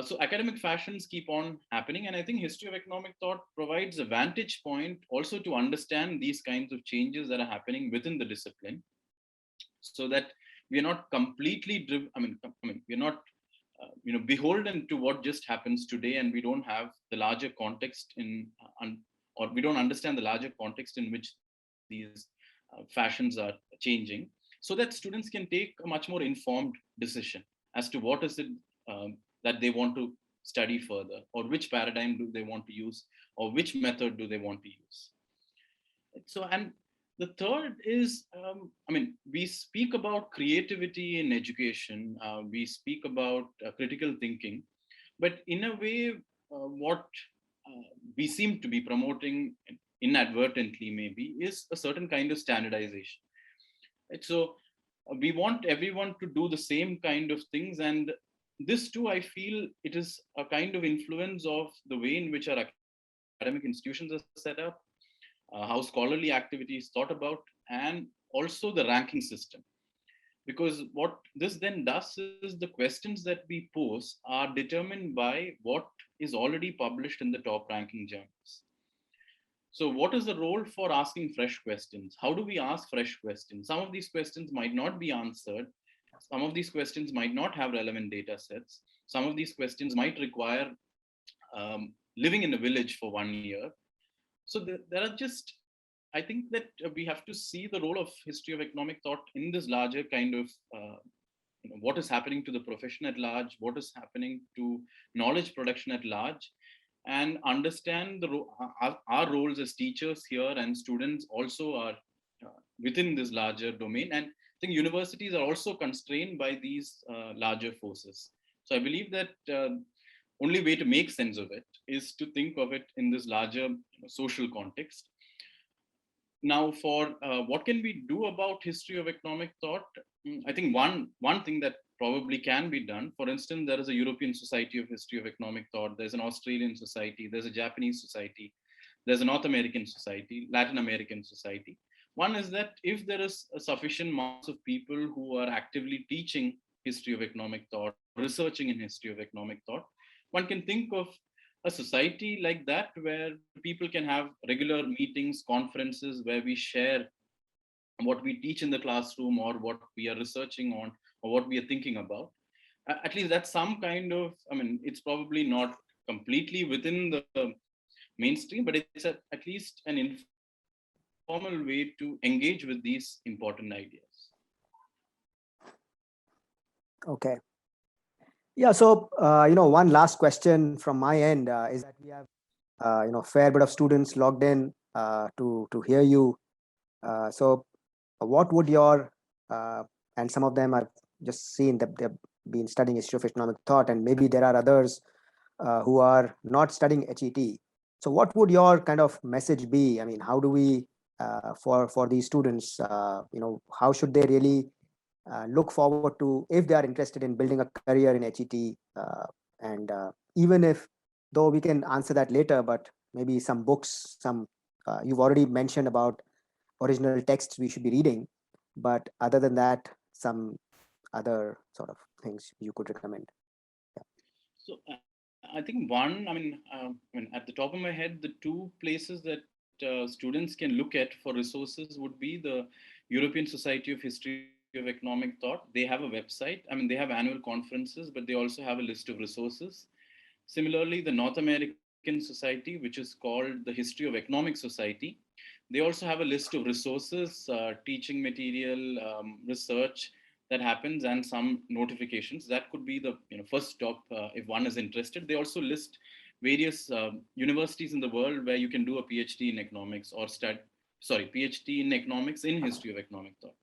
So academic fashions keep on happening. And I think history of economic thought provides a vantage point also to understand these kinds of changes that are happening within the discipline, so that we are not completely driven. We're not beholden to what just happens today, and we don't have the larger context or we don't understand the larger context in which these fashions are changing, so that students can take a much more informed decision as to what is it that they want to study further, or which paradigm do they want to use, or which method do they want to use. So, and the third is, we speak about creativity in education, we speak about critical thinking, but in a way, what we seem to be promoting inadvertently, maybe, is a certain kind of standardization. Right? So, we want everyone to do the same kind of things, and this too, I feel, it is a kind of influence of the way in which our academic institutions are set up, how scholarly activity is thought about, and also the ranking system. Because what this then does is the questions that we pose are determined by what is already published in the top ranking journals. So, what is the role for asking fresh questions? How do we ask fresh questions? Some of these questions might not be answered. Some of these questions might not have relevant data sets. Some of these questions might require living in a village for 1 year. So, there are just, I think that we have to see the role of history of economic thought in this larger kind of what is happening to the profession at large, what is happening to knowledge production at large, and understand our roles as teachers here and students also are within this larger domain. And I think universities are also constrained by these larger forces. So I believe that only way to make sense of it is to think of it in this larger social context. Now, for what can we do about history of economic thought? I think one thing that probably can be done. For instance, there is a European Society of History of Economic Thought. There's an Australian society. There's a Japanese society. There's a North American society, Latin American society. One is that if there is a sufficient mass of people who are actively teaching history of economic thought, researching in history of economic thought, one can think of a society like that where people can have regular meetings, conferences where we share what we teach in the classroom or what we are researching on or what we are thinking about. At least that's some kind of, I mean, it's probably not completely within the mainstream, but it's at least an informal way to engage with these important ideas. Okay. Yeah. So, one last question from my end is that we have, fair bit of students logged in to hear you. So, what would your and some of them I've just seen that they've been studying history of economic thought, and maybe there are others who are not studying HET. So, what would your kind of message be? I mean, how do we for these students? How should they really look forward to if they are interested in building a career in HET? And even if, though we can answer that later, but maybe some books, you've already mentioned about original texts we should be reading, but other than that, some other sort of things you could recommend. Yeah. So I think one, at the top of my head, the two places that students can look at for resources would be the European Society of History of Economic Thought. They have a website. They have annual conferences, but they also have a list of resources. Similarly, the North American Society, which is called the History of Economics Society, they also have a list of resources, teaching material, research that happens, and some notifications. That could be the first stop if one is interested. They also list various universities in the world where you can do a PhD in economics or PhD in economics in history of economic thought.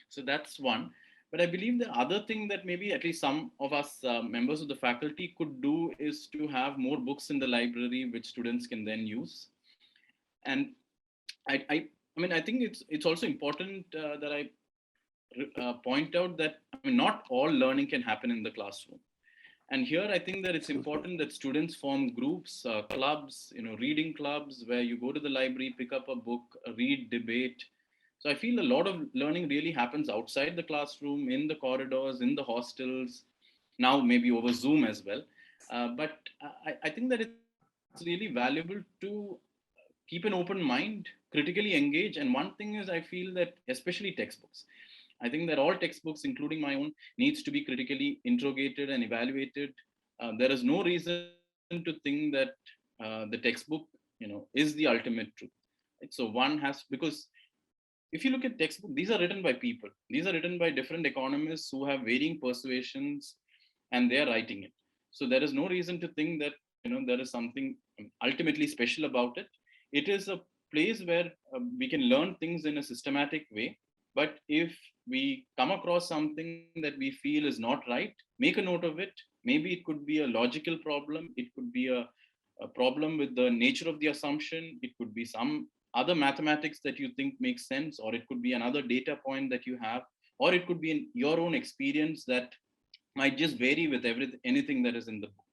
So that's one. But I believe the other thing that maybe at least some of us members of the faculty could do is to have more books in the library which students can then use. And I think it's also important that I point out that not all learning can happen in the classroom. And here I think that it's important that students form groups, clubs, reading clubs where you go to the library, pick up a book, read, debate. So I feel a lot of learning really happens outside the classroom, in the corridors, in the hostels, now maybe over Zoom as well. But I think that it's really valuable to keep an open mind, critically engage. And one thing is I feel that especially textbooks, I think that all textbooks, including my own, needs to be critically interrogated and evaluated. There is no reason to think that the textbook, is the ultimate truth. So one has, because if you look at textbooks, these are written by people. These are written by different economists who have varying persuasions, and they are writing it. So there is no reason to think that there is something ultimately special about it. It is a place where we can learn things in a systematic way. But if we come across something that we feel is not right, make a note of it. Maybe it could be a logical problem. It could be a problem with the nature of the assumption. It could be some other mathematics that you think makes sense, or it could be another data point that you have, or it could be in your own experience that might just vary with anything that is in the book.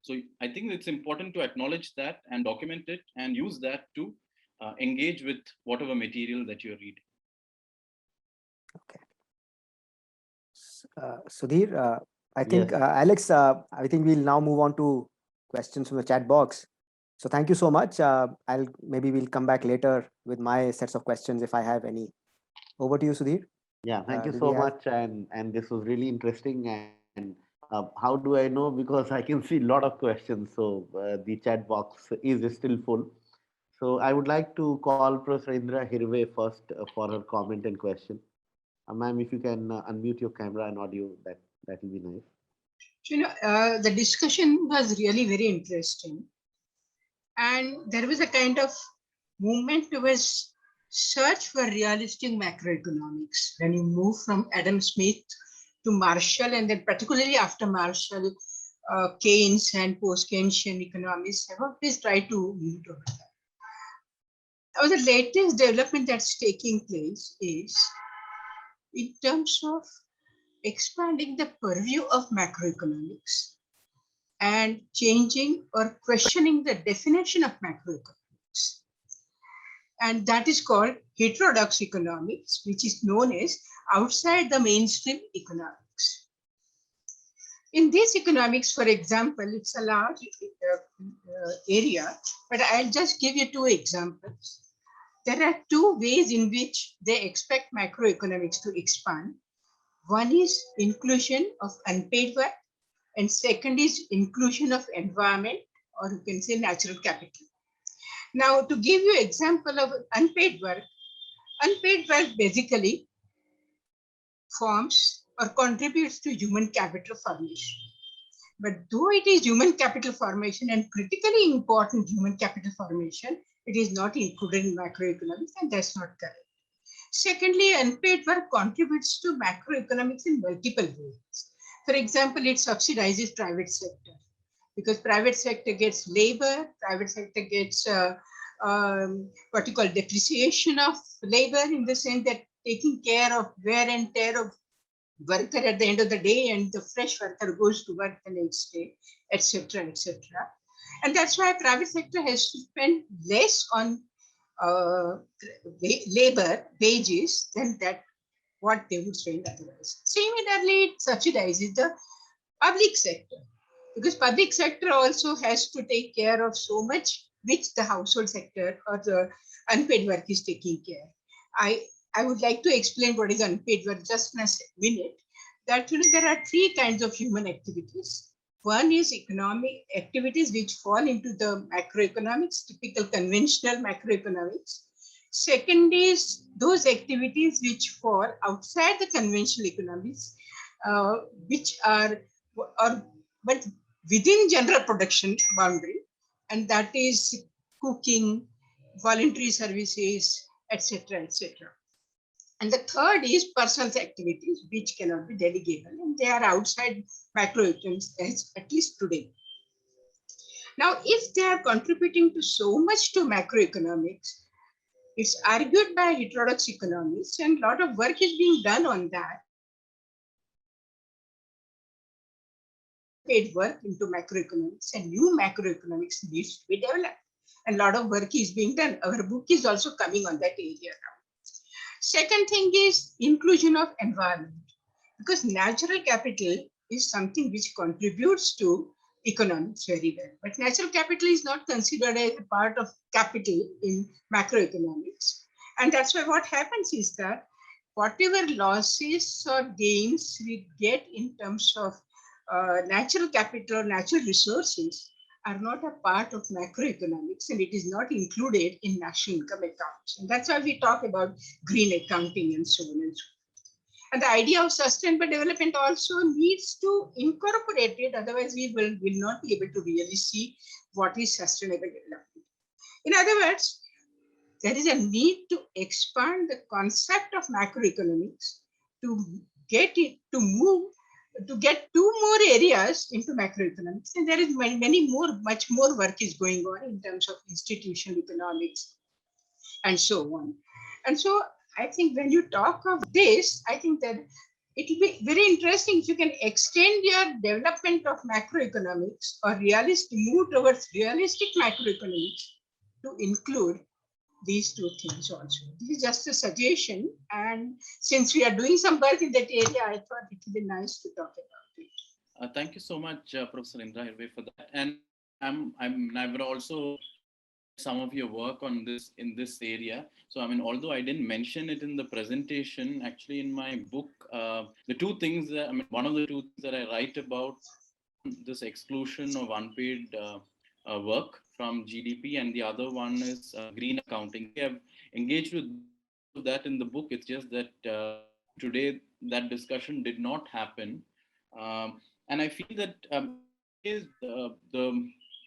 So I think it's important to acknowledge that and document it and use that to engage with whatever material that you're reading. Okay. Sudhir, I think, Yes. Alex, I think we'll now move on to questions from the chat box. So thank you so much. We'll come back later with my sets of questions if I have any. Over to you, Sudhir. Yeah, thank you Do we so have? much. And this was really interesting. And how do I know? Because I can see a lot of questions. So the chat box is still full. So I would like to call Professor Indra Hirve first for her comment and question. Ma'am, if you can unmute your camera and audio, that will be nice. The discussion was really very interesting. And there was a kind of movement towards search for realistic macroeconomics. When you move from Adam Smith to Marshall, and then particularly after Marshall, Keynes and post-Keynesian economists have always tried to move over that. Now, the latest development that's taking place is in terms of expanding the purview of macroeconomics and changing or questioning the definition of macroeconomics. And that is called heterodox economics, which is known as outside the mainstream economics. In this economics, for example, it's a large area, but I'll just give you two examples. There are two ways in which they expect macroeconomics to expand. One is inclusion of unpaid work, and second is inclusion of environment, or you can say natural capital. Now, to give you example of unpaid work basically forms or contributes to human capital formation. But though it is human capital formation and critically important human capital formation, it is not included in macroeconomics, and that's not correct. Secondly, unpaid work contributes to macroeconomics in multiple ways. For example, it subsidizes private sector because private sector gets labor, private sector gets what you call depreciation of labor, in the sense that taking care of wear and tear of worker at the end of the day, and the fresh worker goes to work the next day, etc., etc. And that's why private sector has to spend less on labor wages than that what they would spend otherwise. Similarly, it subsidizes the public sector because public sector also has to take care of so much which the household sector or the unpaid work is taking care. I would like to explain what is unpaid work just in a minute. That there are three kinds of human activities. One is economic activities which fall into the macroeconomics, typical conventional macroeconomics. Second is those activities which fall outside the conventional economics, which are but within general production boundary, and that is cooking, voluntary services, etc., etc. And the third is personal activities, which cannot be delegable, and they are outside macroeconomics, at least today. Now, if they are contributing to so much to macroeconomics, it's argued by heterodox economists, and a lot of work is being done on that. Paid work into macroeconomics, and new macroeconomics needs to be developed. And a lot of work is being done. Our book is also coming on that area now. Second thing is inclusion of environment, because natural capital is something which contributes to economics very well. But natural capital is not considered as a part of capital in macroeconomics. And that's why what happens is that whatever losses or gains we get in terms of natural capital or natural resources are not a part of macroeconomics, and it is not included in national income accounts. And that's why we talk about green accounting and so on and so forth. And the idea of sustainable development also needs to incorporate it, otherwise we will not be able to really see what is sustainable development. In other words, there is a need to expand the concept of macroeconomics to get it to move to get two more areas into macroeconomics. And there is much more work is going on in terms of institutional economics and so on. And so I think when you talk of this, I think that it will be very interesting if you can extend your development of macroeconomics or move towards realistic macroeconomics to include these two things also. This is just a suggestion. And since we are doing some work in that area, I thought it would be nice to talk about it. Thank you so much, Professor Indra Hirve, for that. And I've also some of your work on this in this area. So, I mean, although I didn't mention it in the presentation, actually in my book, the two things that, I mean, one of the two things that I write about this exclusion of unpaid work from GDP, and the other one is green accounting. We have engaged with that in the book. It's just that today that discussion did not happen. And I feel that is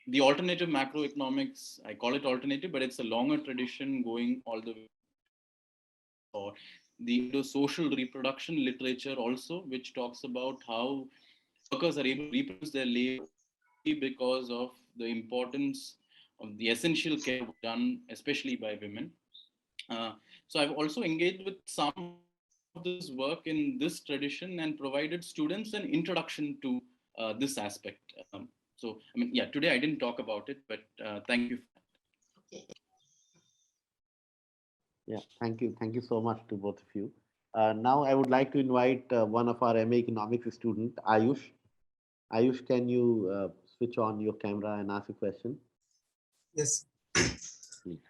the alternative macroeconomics, I call it alternative, but it's a longer tradition going all the way, or the social reproduction literature also, which talks about how workers are able to reproduce their labor because of the importance of the essential care done, especially by women. So I've also engaged with some of this work in this tradition and provided students an introduction to this aspect. So, I mean, yeah, today I didn't talk about it, but thank you. Yeah, thank you. Thank you so much to both of you. Now I would like to invite one of our MA Economics student, Ayush. Ayush, can you switch on your camera and ask a question? Yes. Please.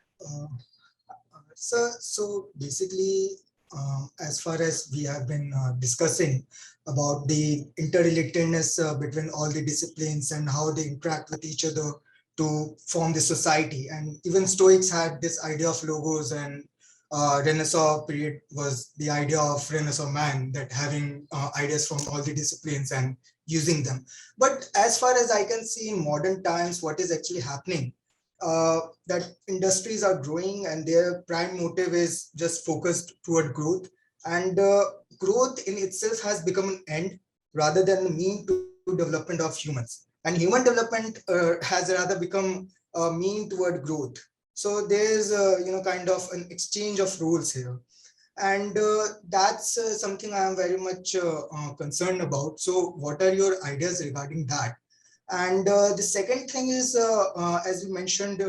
So basically, as far as we have been discussing about the interrelatedness between all the disciplines and how they interact with each other to form the society, and even Stoics had this idea of logos, and Renaissance period was the idea of Renaissance man, that having ideas from all the disciplines and using them. But as far as I can see in modern times, what is actually happening, that industries are growing and their prime motive is just focused toward growth, and growth in itself has become an end rather than a mean to development of humans, and human development has rather become a mean toward growth. So there's kind of an exchange of roles here, and that's something I am very much concerned about. So what are your ideas regarding that? And the second thing is, as you mentioned,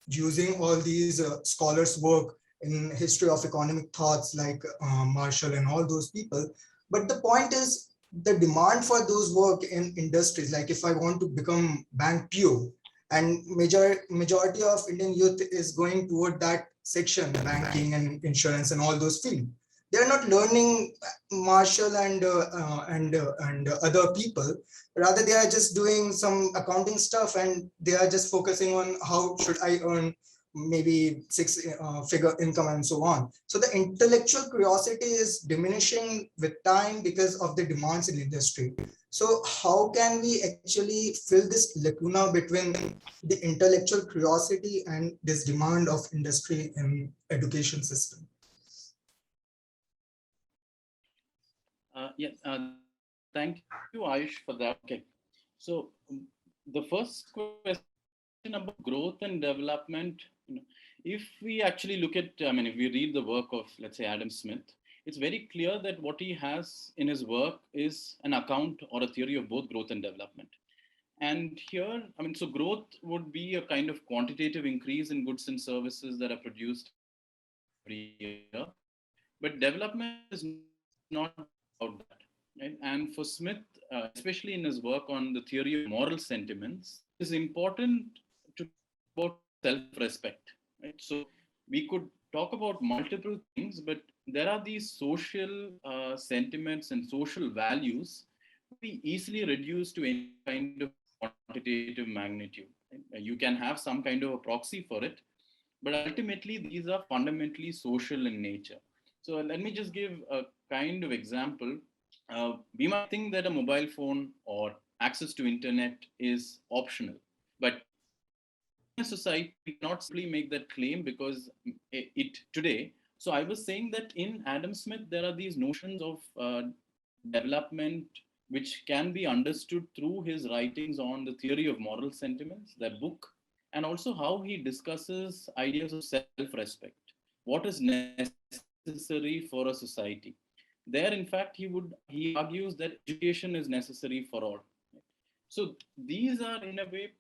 using all these scholars' work in history of economic thoughts like Marshall and all those people. But the point is the demand for those work in industries. Like if I want to become bank PO, and majority of Indian youth is going toward that section, banking and insurance and all those fields. They're not learning Marshall and other people. Rather, they are just doing some accounting stuff, and they are just focusing on how should I earn maybe six-figure income and so on. So the intellectual curiosity is diminishing with time because of the demands in industry. So how can we actually fill this lacuna between the intellectual curiosity and this demand of industry in education system? Thank you, Ayush, for that. Okay. So the first question about growth and development, if we actually look at, I mean, if we read the work of, let's say, Adam Smith, it's very clear that what he has in his work is an account or a theory of both growth and development. And here, I mean, so growth would be a kind of quantitative increase in goods and services that are produced every year. But development is not about that. Right? And for Smith, especially in his work on the theory of moral sentiments, it's important to talk about self-respect. Right? So we could talk about multiple things, but there are these social sentiments and social values we easily reduce to any kind of quantitative magnitude. Right? You can have some kind of a proxy for it, but ultimately these are fundamentally social in nature. So let me just give a kind of example. We might think that a mobile phone or access to internet is optional, but in a society we cannot simply make that claim because it today. So I was saying that in Adam Smith there are these notions of development which can be understood through his writings on the theory of moral sentiments, that book, and also how he discusses ideas of self-respect. What is necessary for a society? There, in fact, he argues that education is necessary for all. So these are, in a way,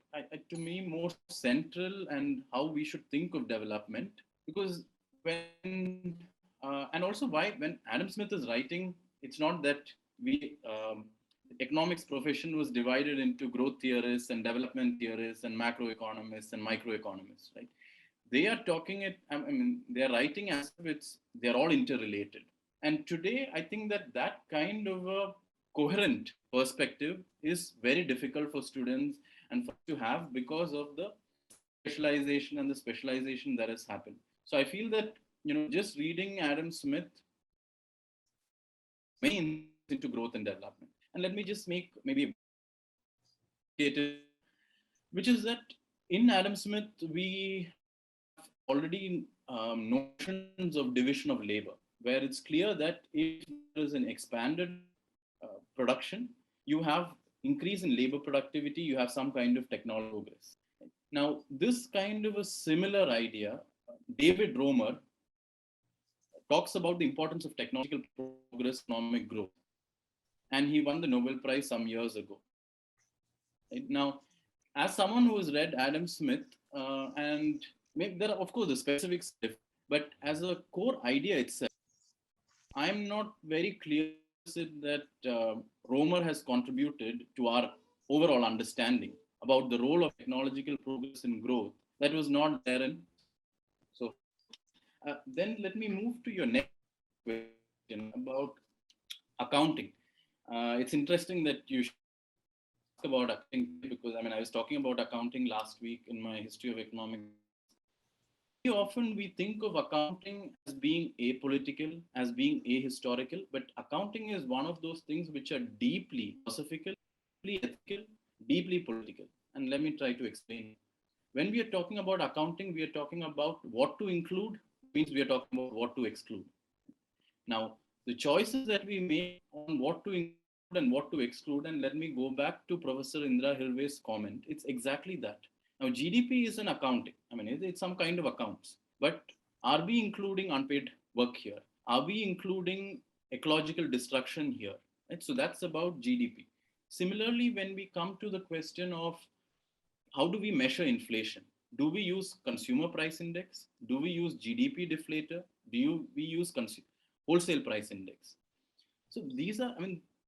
to me, more central and how we should think of development. because when, and also why, when Adam Smith is writing, it's not that economics profession was divided into growth theorists and development theorists and macroeconomists and microeconomists, right? They are talking it, I mean, they are writing as if they're all interrelated. And today, I think that kind of a coherent perspective is very difficult for students and for to have because of the specialization that has happened. So I feel that, just reading Adam Smith many into growth and development. And let me just make maybe which is that in Adam Smith, we have already notions of division of labor, where it's clear that if there is an expanded production, you have increase in labor productivity, you have some kind of technological progress. Now, this kind of a similar idea, David Romer talks about the importance of technological progress, economic growth. And he won the Nobel Prize some years ago. Right? Now, as someone who has read Adam Smith, and maybe there are, of course, the specifics, but as a core idea itself, I'm not very clear that Romer has contributed to our overall understanding about the role of technological progress and growth that was not there in. So then let me move to your next question about accounting. It's interesting that you ask about accounting because I was talking about accounting last week in my history of economics. Very often we think of accounting as being apolitical, as being ahistorical, but accounting is one of those things which are deeply philosophical, deeply ethical, deeply political. And let me try to explain. When we are talking about accounting, we are talking about what to include, means we are talking about what to exclude. Now, the choices that we make on what to include and what to exclude, and let me go back to Professor Indra Hirve's comment, it's exactly that. Now, GDP is an accounting. It's some kind of accounts. But are we including unpaid work here? Are we including ecological destruction here? Right? So that's about GDP. Similarly, when we come to the question of how do we measure inflation? Do we use consumer price index? Do we use GDP deflator? We use wholesale price index? So these are,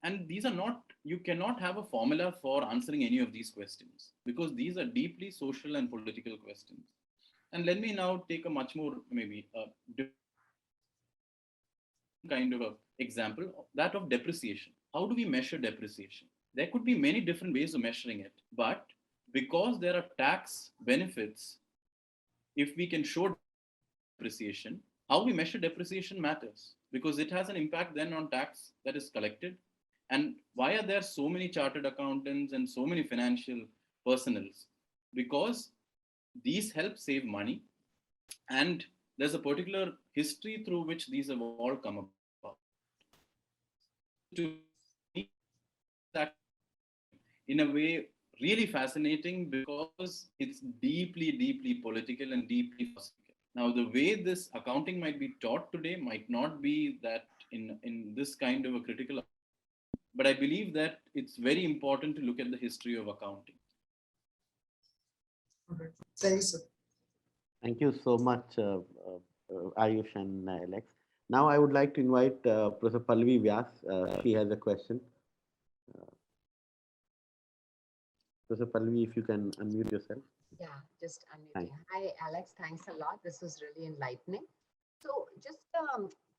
and these are not, you cannot have a formula for answering any of these questions because these are deeply social and political questions. And let me now take a much more, maybe kind of a example, that of depreciation. How do we measure depreciation? There could be many different ways of measuring it, but because there are tax benefits, if we can show depreciation, how we measure depreciation matters because it has an impact then on tax that is collected. And why are there so many chartered accountants and so many financial personnels? Because these help save money. And there's a particular history through which these have all come about. To me, that in a way, really fascinating because it's deeply, deeply political and deeply philosophical. Now, the way this accounting might be taught today might not be that in this kind of a critical, but I believe that it's very important to look at the history of accounting. Okay. Thank you, sir. Thank you so much, Ayush and Alex. Now I would like to invite Professor Pallavi Vyas. She has a question. Professor Pallavi, if you can unmute yourself. Yeah, just unmuting. Hi, Alex. Thanks a lot. This was really enlightening. So just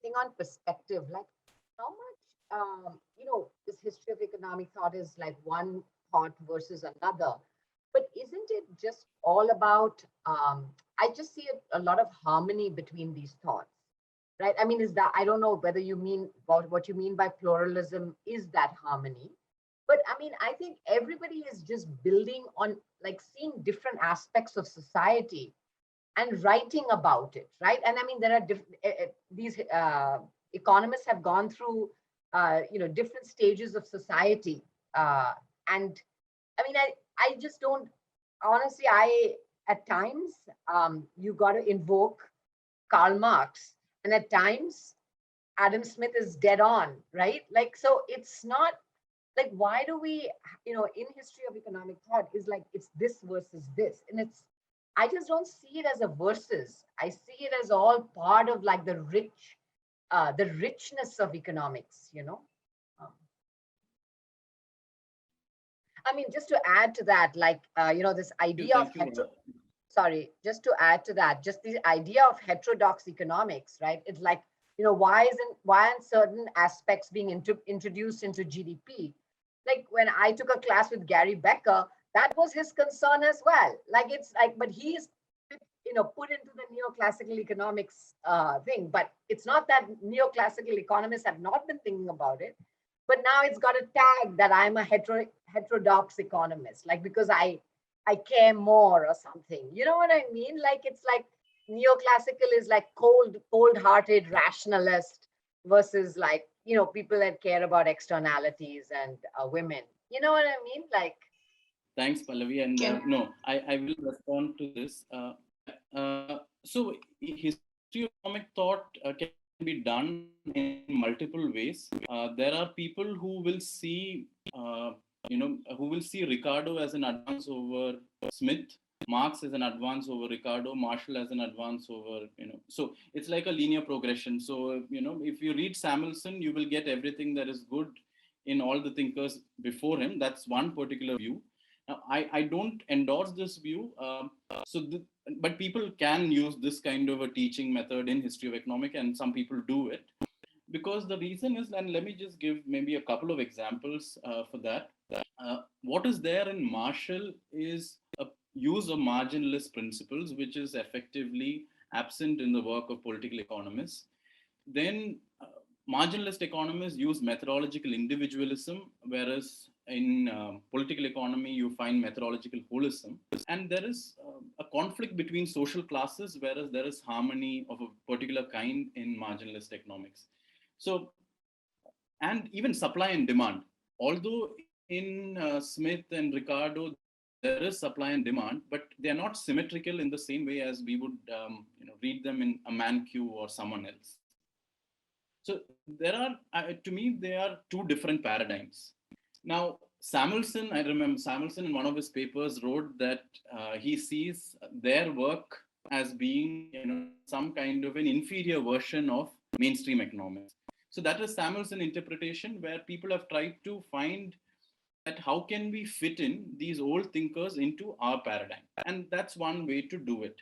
thing on perspective, like how much, this history of economic thought is like one thought versus another. But isn't it just all about, I just see a lot of harmony between these thoughts, right? Is that, I don't know whether you mean what you mean by pluralism is that harmony. But I think everybody is just building on like seeing different aspects of society and writing about it, right? And there are these economists have gone through, different stages of society. And I just don't, honestly, at times, you got to invoke Karl Marx. And at times, Adam Smith is dead on, right? Like, so it's not, like, why do we, in history of economic thought is like, it's this versus this. And it's I just don't see it as a versus. I see it as all part of like the richness of economics, you know. Um, I mean, just to add to that, like, this idea of sorry, just to add to that, just the idea of heterodox economics, right? It's like, why aren't certain aspects being introduced into GDP? Like when I took a class with Gary Becker, that was his concern as well. Like it's like, but he is, put into the neoclassical economics thing. But it's not that neoclassical economists have not been thinking about it, but now it's got a tag that I'm a heterodox economist, like because I care more or something. You know what I mean? Like it's like neoclassical is like cold-hearted rationalist versus like, people that care about externalities and women. You know what I mean? Like, thanks, Pallavi. And no, I will respond to this. So history of economic thought can be done in multiple ways. There are people who will see, who will see Ricardo as an advance over Smith, Marx as an advance over Ricardo, Marshall as an advance over, so it's like a linear progression. So, if you read Samuelson, you will get everything that is good in all the thinkers before him. That's one particular view. Now, I don't endorse this view. But people can use this kind of a teaching method in history of economics, and some people do it. Because the reason is, and let me just give maybe a couple of examples for that. What is there in Marshall is a use of marginalist principles, which is effectively absent in the work of political economists. Then marginalist economists use methodological individualism, whereas in political economy, you find methodological holism. And there is a conflict between social classes, whereas there is harmony of a particular kind in marginalist economics. So, and even supply and demand. Although in Smith and Ricardo, there is supply and demand, but they are not symmetrical in the same way as we would read them in a Mankiw or someone else. So there are, to me, there are two different paradigms. Now, Samuelson, I remember Samuelson in one of his papers wrote that he sees their work as being, some kind of an inferior version of mainstream economics. So that is Samuelson interpretation, where people have tried to find that how can we fit in these old thinkers into our paradigm, and that's one way to do it.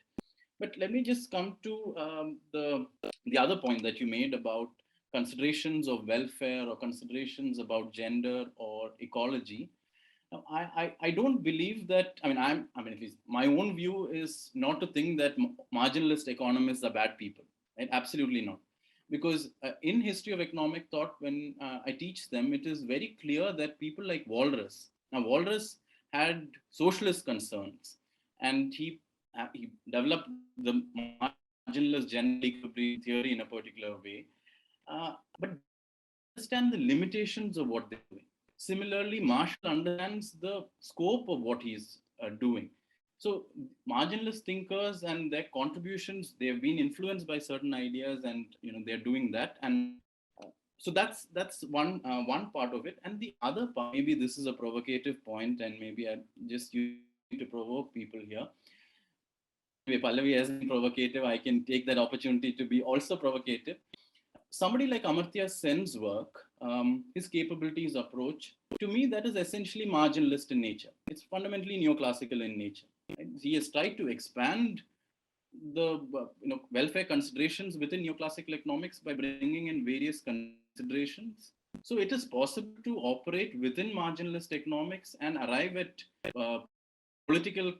But let me just come to the other point that you made about considerations of welfare or considerations about gender or ecology. Now, I don't believe that. My own view is not to think that marginalist economists are bad people. Right? Absolutely not. Because in history of economic thought, when I teach them, it is very clear that people like Walras. Now, Walras had socialist concerns, and he developed the marginalist general equilibrium theory in a particular way. But understand the limitations of what they're doing. Similarly, Marshall understands the scope of what he's doing. So marginalist thinkers and their contributions, they've been influenced by certain ideas, and they're doing that. And so that's one part of it. And the other part, maybe this is a provocative point, and maybe I just use it to provoke people here. Pallavi has been provocative. I can take that opportunity to be also provocative. Somebody like Amartya Sen's work, his capabilities approach, to me, that is essentially marginalist in nature. It's fundamentally neoclassical in nature. Right? He has tried to expand the welfare considerations within neoclassical economics by bringing in various considerations. So it is possible to operate within marginalist economics and arrive at political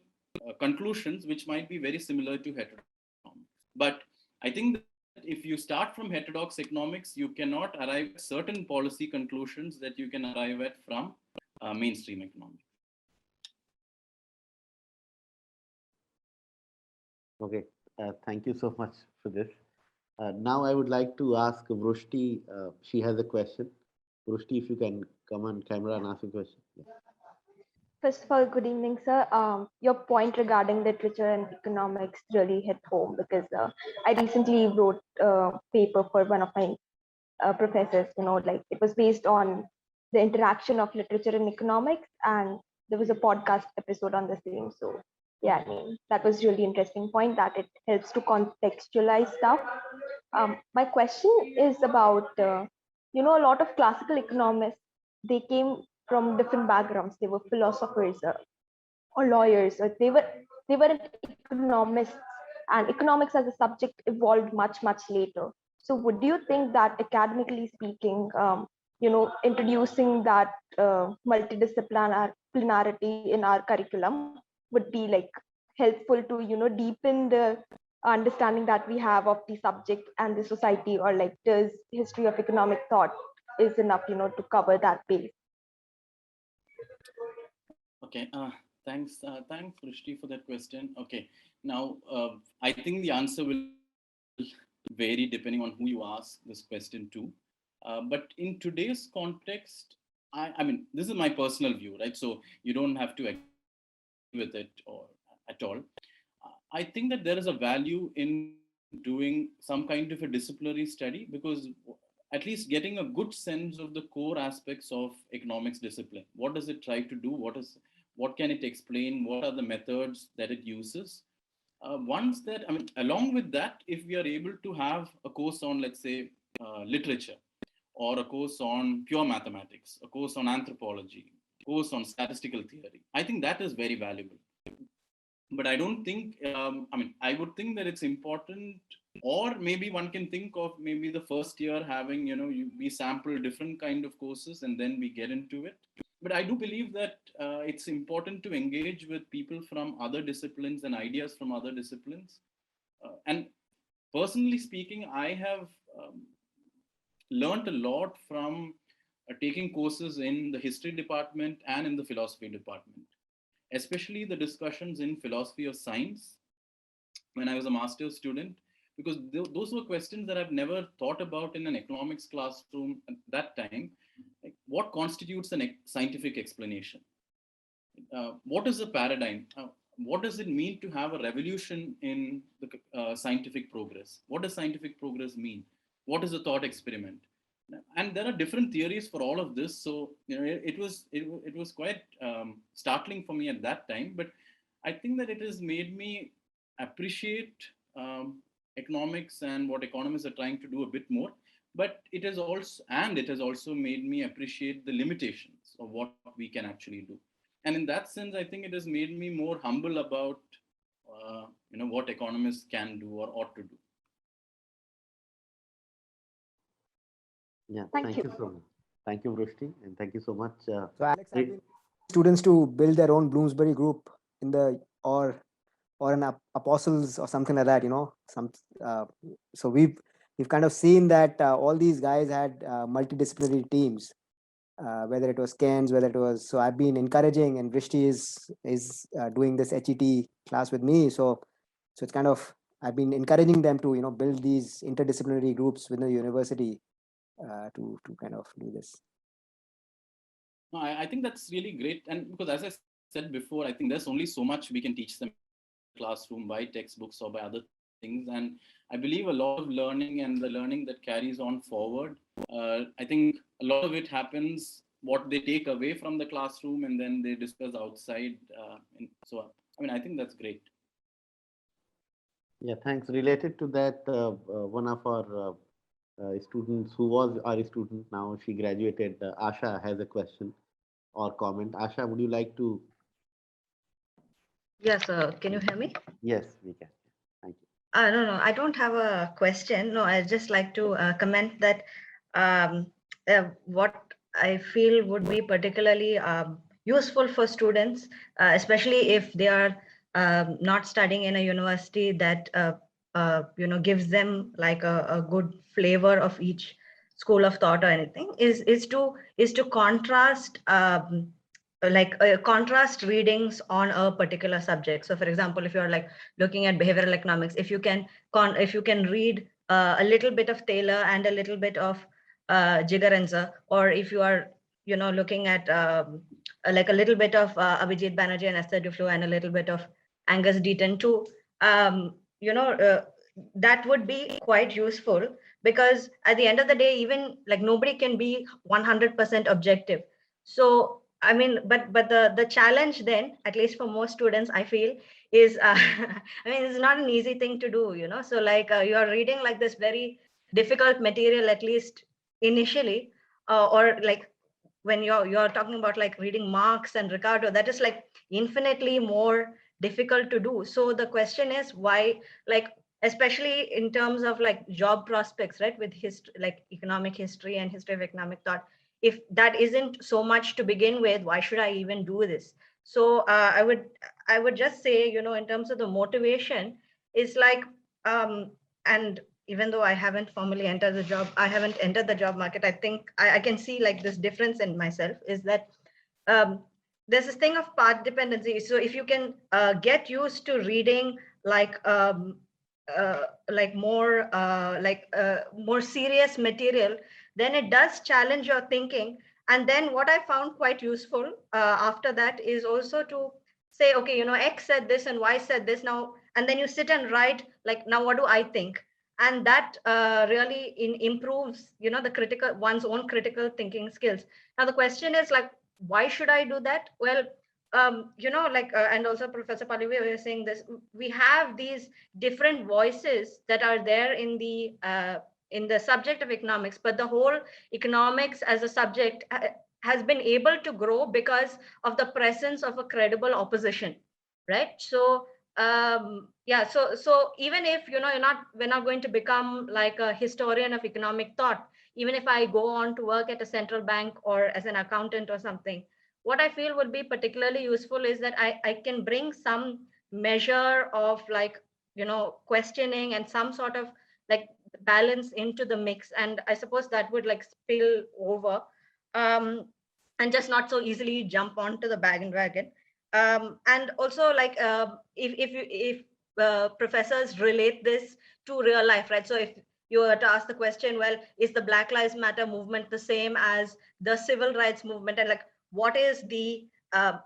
conclusions which might be very similar to heterodox economics. But I think that if you start from heterodox economics, you cannot arrive at certain policy conclusions that you can arrive at from mainstream economics. Okay, thank you so much for this. Now I would like to ask Vrushti. She has a question. Vrushti, if you can come on camera and ask a question. Yeah. First of all, good evening, sir. Your point regarding literature and economics really hit home because I recently wrote a paper for one of my professors. Like it was based on the interaction of literature and economics, and there was a podcast episode on the same. So Yeah, I mean, that was really interesting point that it helps to contextualize stuff. My question is about, a lot of classical economists, they came from different backgrounds. They were philosophers or lawyers, or they weren't economists, and economics as a subject evolved much later. So would you think that academically speaking, introducing that multidisciplinarity in our curriculum would be like helpful to deepen the understanding that we have of the subject and the society, or like does history of economic thought is enough to cover that base? Okay, thanks, Rishti, for that question. Okay, now I think the answer will vary depending on who you ask this question to. But in today's context, I mean, this is my personal view, right? So you don't have to agree with it or at all. I think that there is a value in doing some kind of a disciplinary study, because at least getting a good sense of the core aspects of economics discipline. What does it try to do? What can it explain? What are the methods that it uses? Once that, I mean, along with that, if we are able to have a course on, let's say, literature, or a course on pure mathematics, a course on anthropology, a course on statistical theory, I think that is very valuable. But I don't think, I mean, I would think that it's important, or maybe one can think of maybe the first year having, we sample different kind of courses and then we get into it. But I do believe that it's important to engage with people from other disciplines and ideas from other disciplines. And personally speaking, I have learned a lot from taking courses in the history department and in the philosophy department, especially the discussions in philosophy of science when I was a master's student, because those were questions that I've never thought about in an economics classroom at that time. Like, what constitutes a scientific explanation? What is a paradigm? What does it mean to have a revolution in the scientific progress? What does scientific progress mean? What is a thought experiment? And there are different theories for all of this. So it was quite startling for me at that time. But I think that it has made me appreciate economics and what economists are trying to do a bit more. But it has also made me appreciate the limitations of what we can actually do. And in that sense, I think it has made me more humble about what economists can do or ought to do. Yeah, Thank you. you so much. Thank you, Vrishti, and thank you so much. So Alex, I've been students to build their own Bloomsbury group in the or an apostles or something like that, so we've kind of seen that all these guys had multidisciplinary teams, whether it was Keynes, whether it was, so I've been encouraging, and Vrishti is doing this HET class with me, so it's kind of, I've been encouraging them to build these interdisciplinary groups within the university to kind of do this. No, I think that's really great. And because, as I said before, I think there's only so much we can teach them in the classroom by textbooks or by other things. And I believe a lot of learning and the learning that carries on forward, I think a lot of it happens, what they take away from the classroom and then they discuss outside. So, I mean, I think that's great. Yeah, thanks. Related to that, one of our students who was our student, now she graduated, Asha, has a question or comment. Asha, would you like to? Yes, can you hear me? Yes, we can. Thank you. No, I don't have a question. No, I'd just like to comment that what I feel would be particularly useful for students, especially if they are not studying in a university that gives them like a good flavor of each school of thought or anything, is to contrast contrast readings on a particular subject. So for example, if you're like looking at behavioral economics, if you can read a little bit of Taylor and a little bit of Jigarenza, or if you are looking at like a little bit of Abhijit Banerjee and Esther Duflo and a little bit of Angus Deaton too, that would be quite useful, because at the end of the day, even like nobody can be 100% objective. So I mean, but the challenge then, at least for most students, I feel, is I mean, it's not an easy thing to do, you know. So like you're reading like this very difficult material, at least initially, or like when you're talking about like reading Marx and Ricardo, that is like infinitely more difficult to do. So the question is why, like especially in terms of like job prospects, right, with history, like economic history and history of economic thought, if that isn't so much to begin with, why should I even do this? So I would just say, you know, in terms of the motivation, is like and even though I haven't formally entered the job, I haven't entered the job market, I think I can see like this difference in myself, is that um, there's this thing of path dependency. So if you can get used to reading like more serious material, then it does challenge your thinking. And then what I found quite useful after that is also to say, okay, you know, X said this and Y said this now, and then you sit and write like, now what do I think? And that really improves, you know, the critical one's own critical thinking skills. Now the question is like, why should I do that? Well, you know, like and also Professor Palivi was saying this, we have these different voices that are there in the subject of economics, but the whole economics as a subject has been able to grow because of the presence of a credible opposition, right? So yeah, so even if, you know, we're not going to become like a historian of economic thought, even if I go on to work at a central bank or as an accountant or something, what I feel would be particularly useful is that I can bring some measure of like, you know, questioning and some sort of like balance into the mix. And I suppose that would like spill over um, and just not so easily jump onto the bandwagon. And also like if professors relate this to real life, right? So if you were to ask the question, well, is the Black Lives Matter movement the same as the civil rights movement? And like, what is the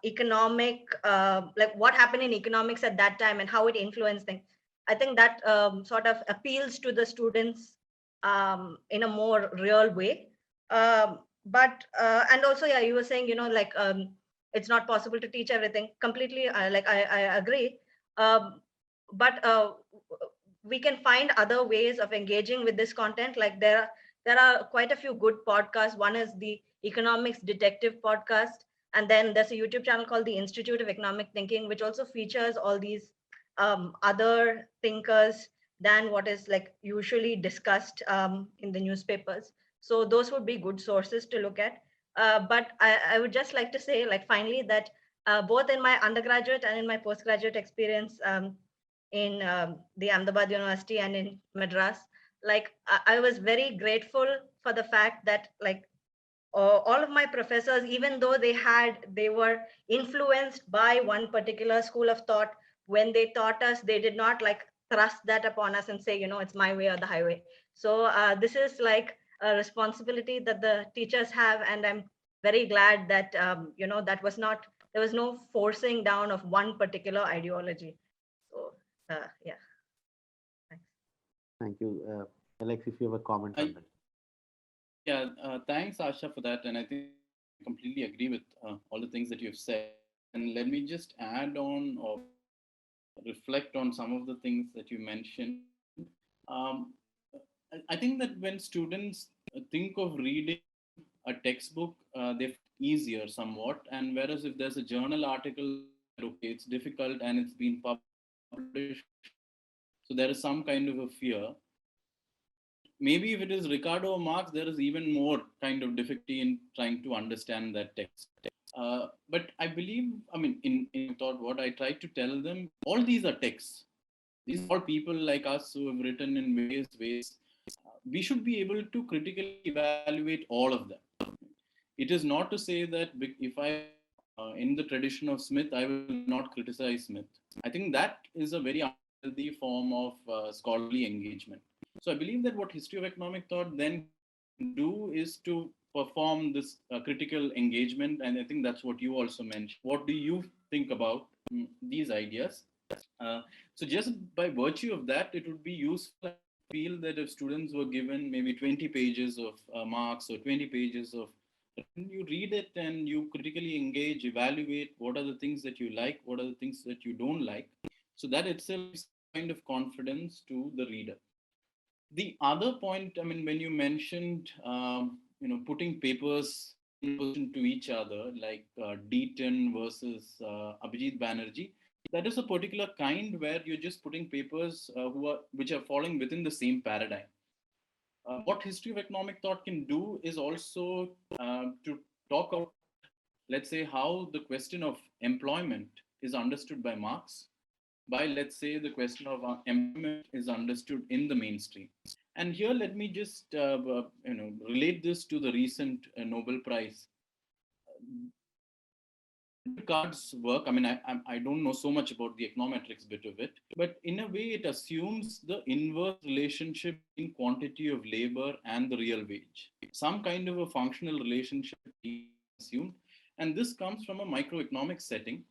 economic, like what happened in economics at that time and how it influenced things? I think that sort of appeals to the students in a more real way. But and also, yeah, you were saying, you know, like it's not possible to teach everything completely. I agree. But we can find other ways of engaging with this content. Like there are quite a few good podcasts. One is the Economics Detective podcast, and then there's a YouTube channel called the Institute of Economic Thinking, which also features all these other thinkers than what is like usually discussed in the newspapers. So those would be good sources to look at. But I would just like to say, like, finally, that both in my undergraduate and in my postgraduate experience in the Ahmedabad University and in Madras, like I was very grateful for the fact that like all of my professors, even though they were influenced by one particular school of thought, when they taught us, they did not like thrust that upon us and say, you know, it's my way or the highway. So this is like a responsibility that the teachers have, and I'm very glad that you know, there was no forcing down of one particular ideology. So yeah. Thanks. Thank you. Alex, if you have a comment on that. Yeah, thanks, Asha, for that. And I think I completely agree with all the things that you've said. And let me just add on or reflect on some of the things that you mentioned. Um, I think that when students think of reading a textbook, they find it easier somewhat. And whereas if there's a journal article, okay, it's difficult and it's been published, so there is some kind of a fear. Maybe if it is Ricardo or Marx, there is even more kind of difficulty in trying to understand that text. But I believe, I mean, in thought, what I try to tell them, all these are texts. These are all people like us who have written in various ways. We should be able to critically evaluate all of them. It is not to say that if I, in the tradition of Smith, I will not criticize Smith. I think that is a very unhealthy form of scholarly engagement. So I believe that what history of economic thought then do is to perform this critical engagement. And I think that's what you also mentioned. What do you think about these ideas? So just by virtue of that, it would be useful. I feel that if students were given maybe 20 pages of Marx or 20 pages of When you read it and you critically engage, evaluate what are the things that you like, what are the things that you don't like. So that itself is kind of confidence to the reader. The other point, I mean, when you mentioned, putting papers in opposition to each other, like didnt versus Abhijit Banerjee, that is a particular kind where you're just putting papers which are falling within the same paradigm. What history of economic thought can do is also to talk about, let's say, how the question of employment is understood by Marx, by, let's say, the question of employment is understood in the mainstream. And here, let me just relate this to the recent Nobel Prize. Card's work, I mean, I don't know so much about the econometrics bit of it, but in a way, it assumes the inverse relationship in quantity of labor and the real wage. Some kind of a functional relationship is assumed, and this comes from a microeconomic setting.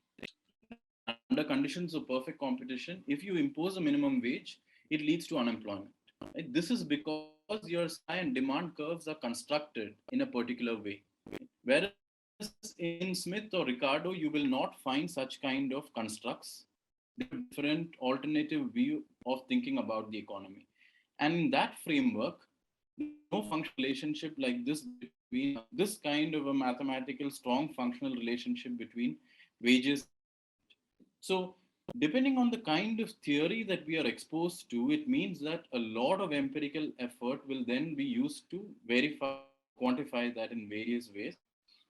Under conditions of perfect competition, if you impose a minimum wage, it leads to unemployment. Right? This is because your supply and demand curves are constructed in a particular way. Whereas in Smith or Ricardo, you will not find such kind of constructs. Different alternative view of thinking about the economy. And in that framework, no functional relationship like this between this kind of a mathematical strong functional relationship between wages. So depending on the kind of theory that we are exposed to, it means that a lot of empirical effort will then be used to verify, quantify that in various ways.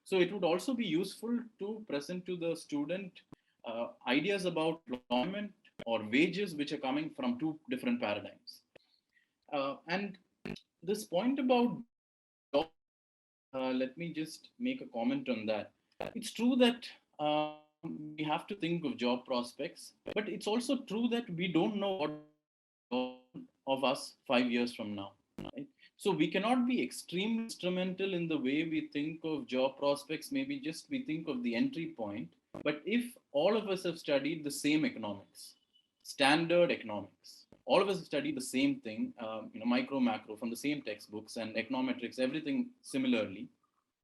So it would also be useful to present to the student ideas about employment or wages which are coming from two different paradigms. And this point about job, let me just make a comment on that. It's true that we have to think of job prospects, but it's also true that we don't know what of us 5 years from now. Right? So we cannot be extremely instrumental in the way we think of job prospects. Maybe just we think of the entry point. But if all of us have studied the same economics, standard economics, all of us have studied the same thing, micro, macro from the same textbooks and econometrics, everything similarly,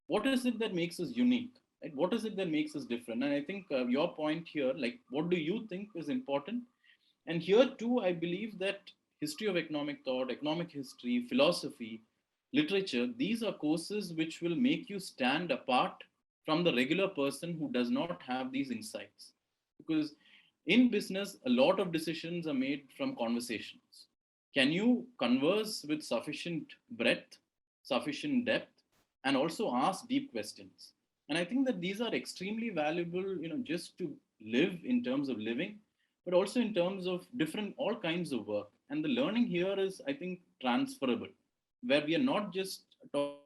what is it that makes us unique? Right? What is it that makes us different? And I think your point here, like, what do you think is important? And here too, I believe that history of economic thought, economic history, philosophy, literature, these are courses which will make you stand apart from the regular person who does not have these insights. Because in business, a lot of decisions are made from conversations. Can you converse with sufficient breadth, sufficient depth, and also ask deep questions? And I think that these are extremely valuable, just to live in terms of living, but also in terms of different, all kinds of work. And the learning here is, I think, transferable, where we are not just talking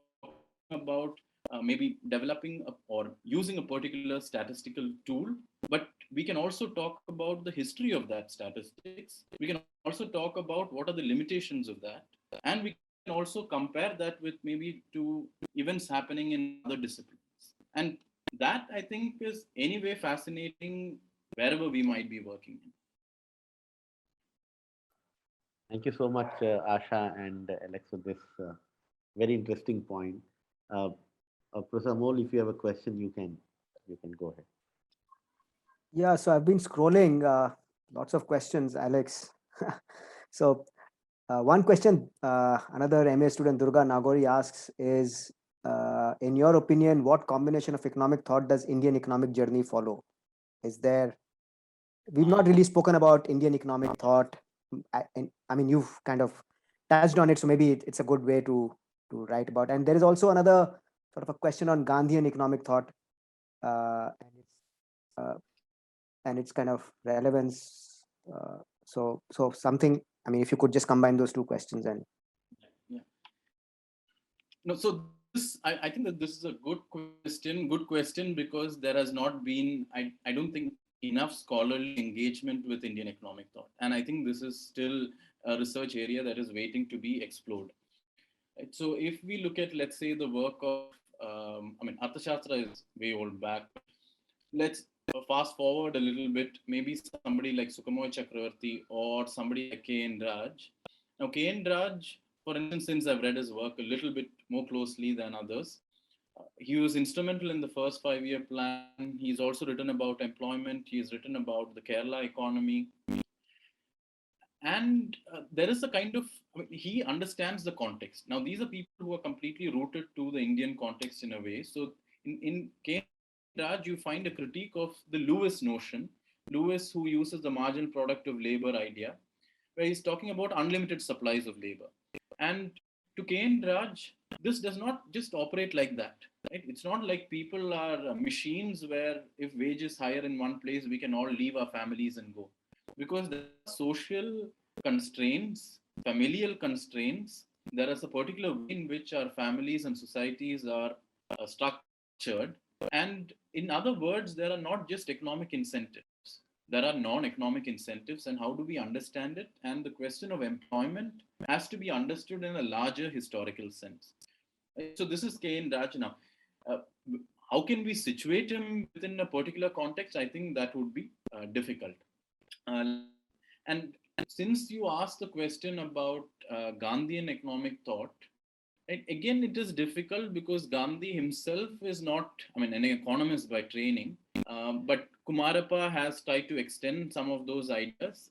about maybe developing or using a particular statistical tool, but we can also talk about the history of that statistics. We can also talk about what are the limitations of that. And we can also compare that with maybe to events happening in other disciplines. And that, I think, is anyway fascinating wherever we might be working in. Thank you so much, Asha and Alex, for this very interesting point. Professor Amol, if you have a question, you can go ahead. Yeah, so I've been scrolling lots of questions, Alex. So one question another MA student, Durga Nagori, asks is, in your opinion, what combination of economic thought does Indian economic journey follow? Is there, we've not really spoken about Indian economic thought. I mean, you've kind of touched on it, so maybe it's a good way to write about. And there is also another sort of a question on Gandhian economic thought and its kind of relevance. So something, I mean, if you could just combine those two questions and. Yeah. No, so this, I think that this is a good question because there has not been, I don't think, enough scholarly engagement with Indian economic thought. And I think this is still a research area that is waiting to be explored. Right? So if we look at, let's say, the work of, Arthashastra is way old back. Let's fast forward a little bit, maybe somebody like Sukamoy Chakravarti or somebody like K.N. Raj. Now, K.N. Raj, for instance, since I've read his work a little bit more closely than others, He was instrumental in the first 5-year plan. He's also written about employment. He's written about the Kerala economy. And there is a kind of, I mean, he understands the context. Now, these are people who are completely rooted to the Indian context in a way. So in Keynes Raj, you find a critique of the Lewis notion, Lewis who uses the marginal product of labor idea, where he's talking about unlimited supplies of labor. And to Keynes Raj, this does not just operate like that. Right? It's not like people are machines where if wage is higher in one place, we can all leave our families and go. Because there are social constraints, familial constraints. There is a particular way in which our families and societies are structured. And in other words, there are not just economic incentives. There are non-economic incentives, and how do we understand it? And the question of employment has to be understood in a larger historical sense. So this is K. N. Raj now. How can we situate him within a particular context? I think that would be difficult. And since you asked the question about Gandhian economic thought, again, it is difficult because Gandhi himself is not, I mean, an economist by training, but Kumarappa has tried to extend some of those ideas.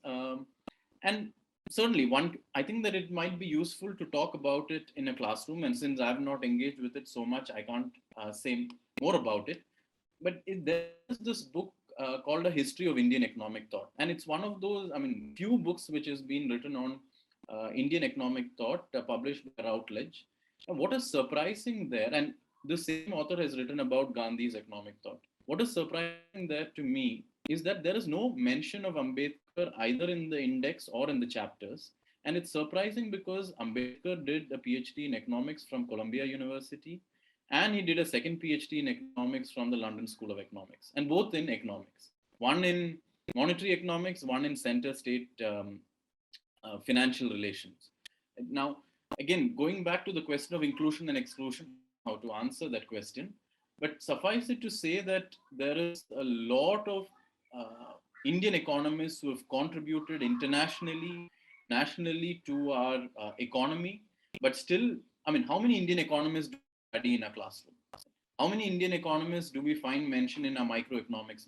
And certainly, I think that it might be useful to talk about it in a classroom. And since I've not engaged with it so much, I can't say more about it. But there's this book called A History of Indian Economic Thought. And it's one of those, I mean, few books which has been written on Indian economic thought, published by Routledge. And what is surprising there, and the same author has written about Gandhi's economic thought. What is surprising there to me is that there is no mention of Ambedkar either in the index or in the chapters. And it's surprising because Ambedkar did a PhD in economics from Columbia University, and he did a second PhD in economics from the London School of Economics, and both in economics. One in monetary economics, one in center-state financial relations. Now, again, going back to the question of inclusion and exclusion, how to answer that question, but suffice it to say that there is a lot of Indian economists who have contributed internationally, nationally to our economy, but still, I mean, how many Indian economists do we study in a classroom? How many Indian economists do we find mentioned in our microeconomics,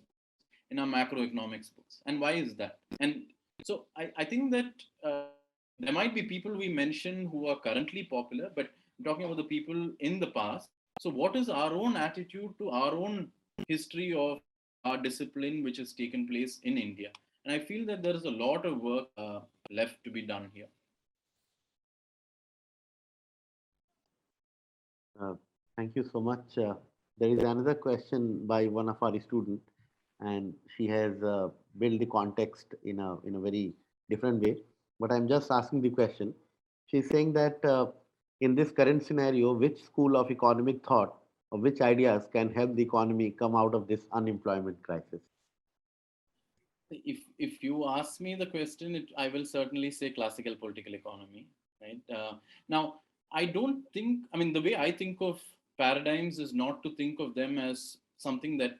in our macroeconomics books? And why is that? And so I think that there might be people we mention who are currently popular, but I'm talking about the people in the past. So what is our own attitude to our own history of our discipline which has taken place in India? And I feel that there is a lot of work left to be done here. Thank you so much. There is another question by one of our students, and she has built the context in a very different way. But I'm just asking the question. She's saying that in this current scenario, which school of economic thought or which ideas can help the economy come out of this unemployment crisis? If you ask me the question, I will certainly say classical political economy. Right now, I don't think. I mean, the way I think of paradigms is not to think of them as something that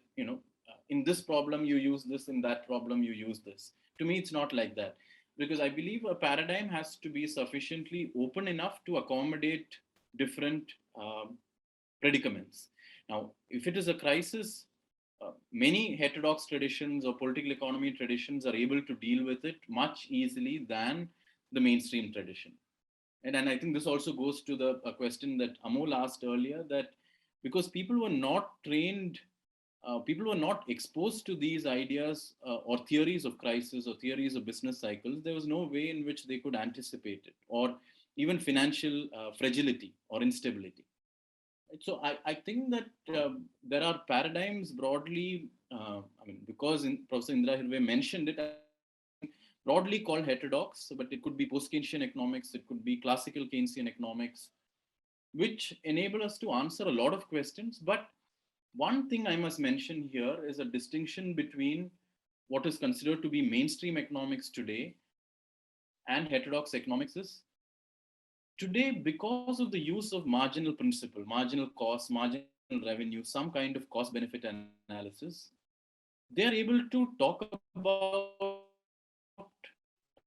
in this problem you use this, in that problem you use this. To me, it's not like that, because I believe a paradigm has to be sufficiently open enough to accommodate different predicaments. Now, if it is a crisis, many heterodox traditions or political economy traditions are able to deal with it much easily than the mainstream tradition. And I think this also goes to the question that Amol asked earlier, that because people were not trained, people were not exposed to these ideas or theories of crisis or theories of business cycles, there was no way in which they could anticipate it, or even financial fragility or instability. So I think that there are paradigms broadly, because Professor Indra Hirve mentioned it, broadly called heterodox, but it could be post-Keynesian economics, it could be classical Keynesian economics, which enable us to answer a lot of questions. But one thing I must mention here is a distinction between what is considered to be mainstream economics today and heterodox economics is today, because of the use of marginal principle, marginal cost, marginal revenue, some kind of cost benefit analysis, they are able to talk about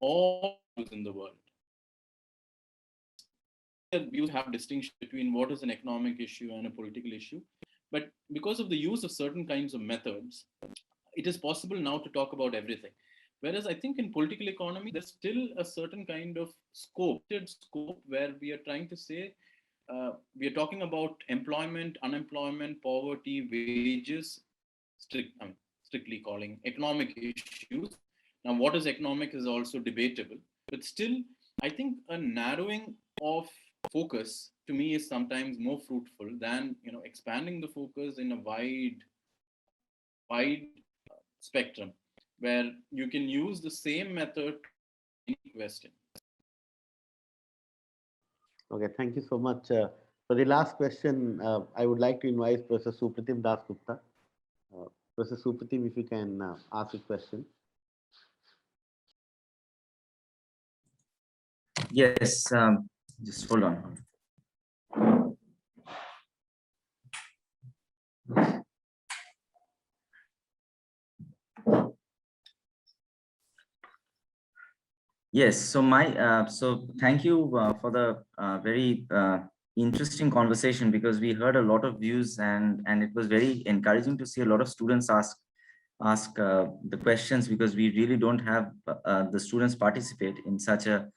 all in the world. you have distinction between what is an economic issue and a political issue. But because of the use of certain kinds of methods, it is possible now to talk about everything. Whereas I think in political economy, there's still a certain kind of scope where we are trying to say, we are talking about employment, unemployment, poverty, wages, strictly calling economic issues. Now, what is economic is also debatable, but still, I think a narrowing of focus to me is sometimes more fruitful than expanding the focus in a wide spectrum where you can use the same method in any question. Okay, thank you so much. For the last question, I would like to invite Professor Supratim Dasgupta. Professor Supratim, if you can ask a question. Yes, just hold on. Yes, so thank you for the very interesting conversation, because we heard a lot of views, and it was very encouraging to see a lot of students ask the questions, because we really don't have the students participate in such a